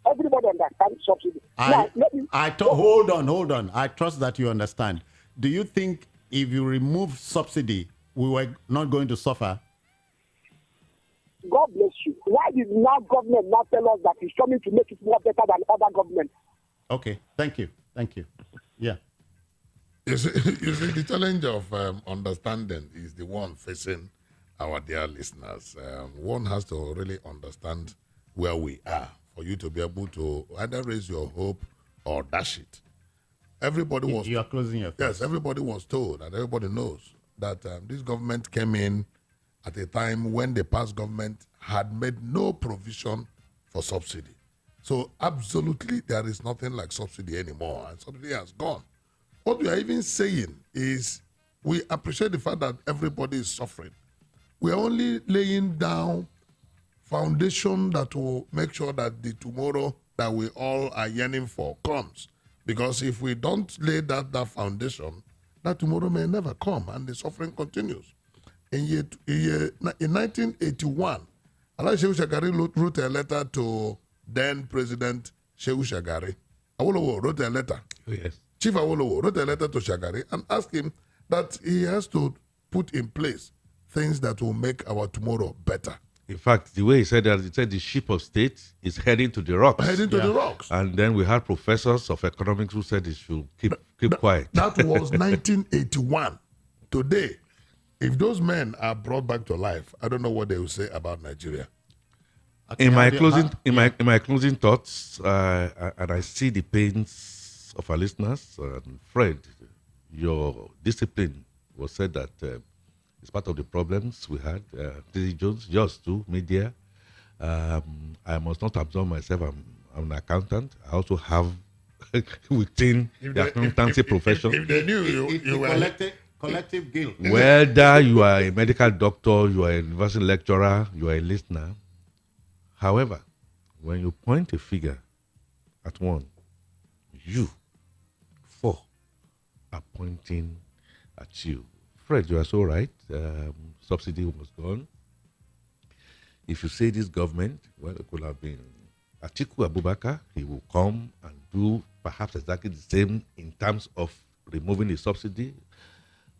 Everybody understands subsidy. Hold on. I trust that you understand. Do you think if you remove subsidy, we were not going to suffer? God bless you. Why did now government not tell us that it's coming to make it more better than other governments? Okay, thank you. Yeah. You see, the challenge of understanding is the one facing our dear listeners. One has to really understand where we are for you to be able to either raise your hope or dash it. Everybody was. You are closing your face. Yes, everybody was told, and everybody knows that this government came in at a time when the past government had made no provision for subsidy. So absolutely, there is nothing like subsidy anymore, and subsidy has gone. What we are even saying is we appreciate the fact that everybody is suffering. We are only laying down foundation that will make sure that the tomorrow that we all are yearning for comes. Because if we don't lay that foundation, that tomorrow may never come and the suffering continues. In 1981, Alhaji Shehu Shagari wrote a letter to then President Shehu Shagari. Awolowo wrote a letter. Yes. Chief Awolowo wrote a letter to Shagari and asked him that he has to put in place things that will make our tomorrow better. In fact, the way he said that, he said the ship of state is heading to the rocks. Heading to the rocks. And then we had professors of economics who said it should keep quiet. That was 1981. Today, if those men are brought back to life, I don't know what they will say about Nigeria. Okay, in my closing thoughts, and I see the pains of our listeners, Fred, your discipline was said that it's part of the problems we had. T.D. Jones, yours too, media. I must not absorb myself. I'm an accountant. I also have within the accountancy profession. If they knew you were collective guilt. Whether you are a medical doctor, you are a university lecturer, you are a listener. However, when you point a figure at one, you, four, are pointing at you. Fred, you are so right. Subsidy was gone. If you say this government, well, it could have been Atiku Abubakar. He will come and do perhaps exactly the same in terms of removing the subsidy.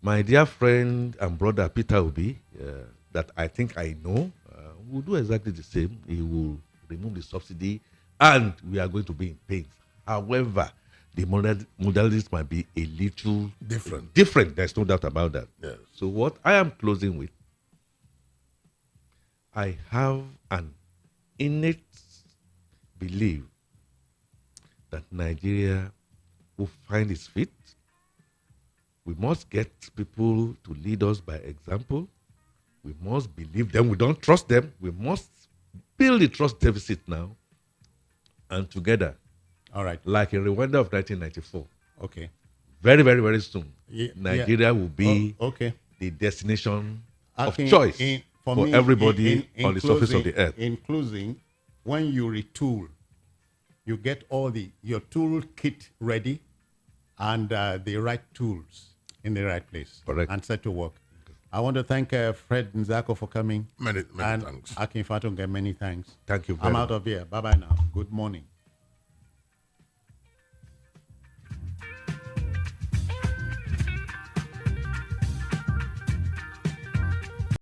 My dear friend and brother Peter Obi, that I think I know, will do exactly the same. He will remove the subsidy, and we are going to be in pain. However, the modalities might be a little different. There's no doubt about that. Yes. So what I am closing with, I have an innate belief that Nigeria will find its feet. We must get people to lead us by example. We must believe them. We don't trust them. We must build the trust deficit now. And together, all right, like a Rwanda of 1994. Okay. Very, very, very soon, Yeah, Nigeria will be the destination of choice for me, everybody in on the surface of the earth. In closing, when you retool, you get all your tool kit ready and the right tools in the right place. Correct. And set to work. I want to thank Fred Nzako for coming. Many and thanks. Akin Fatunga, many thanks. Thank you very I'm much. out of here. Bye-bye now. Good morning.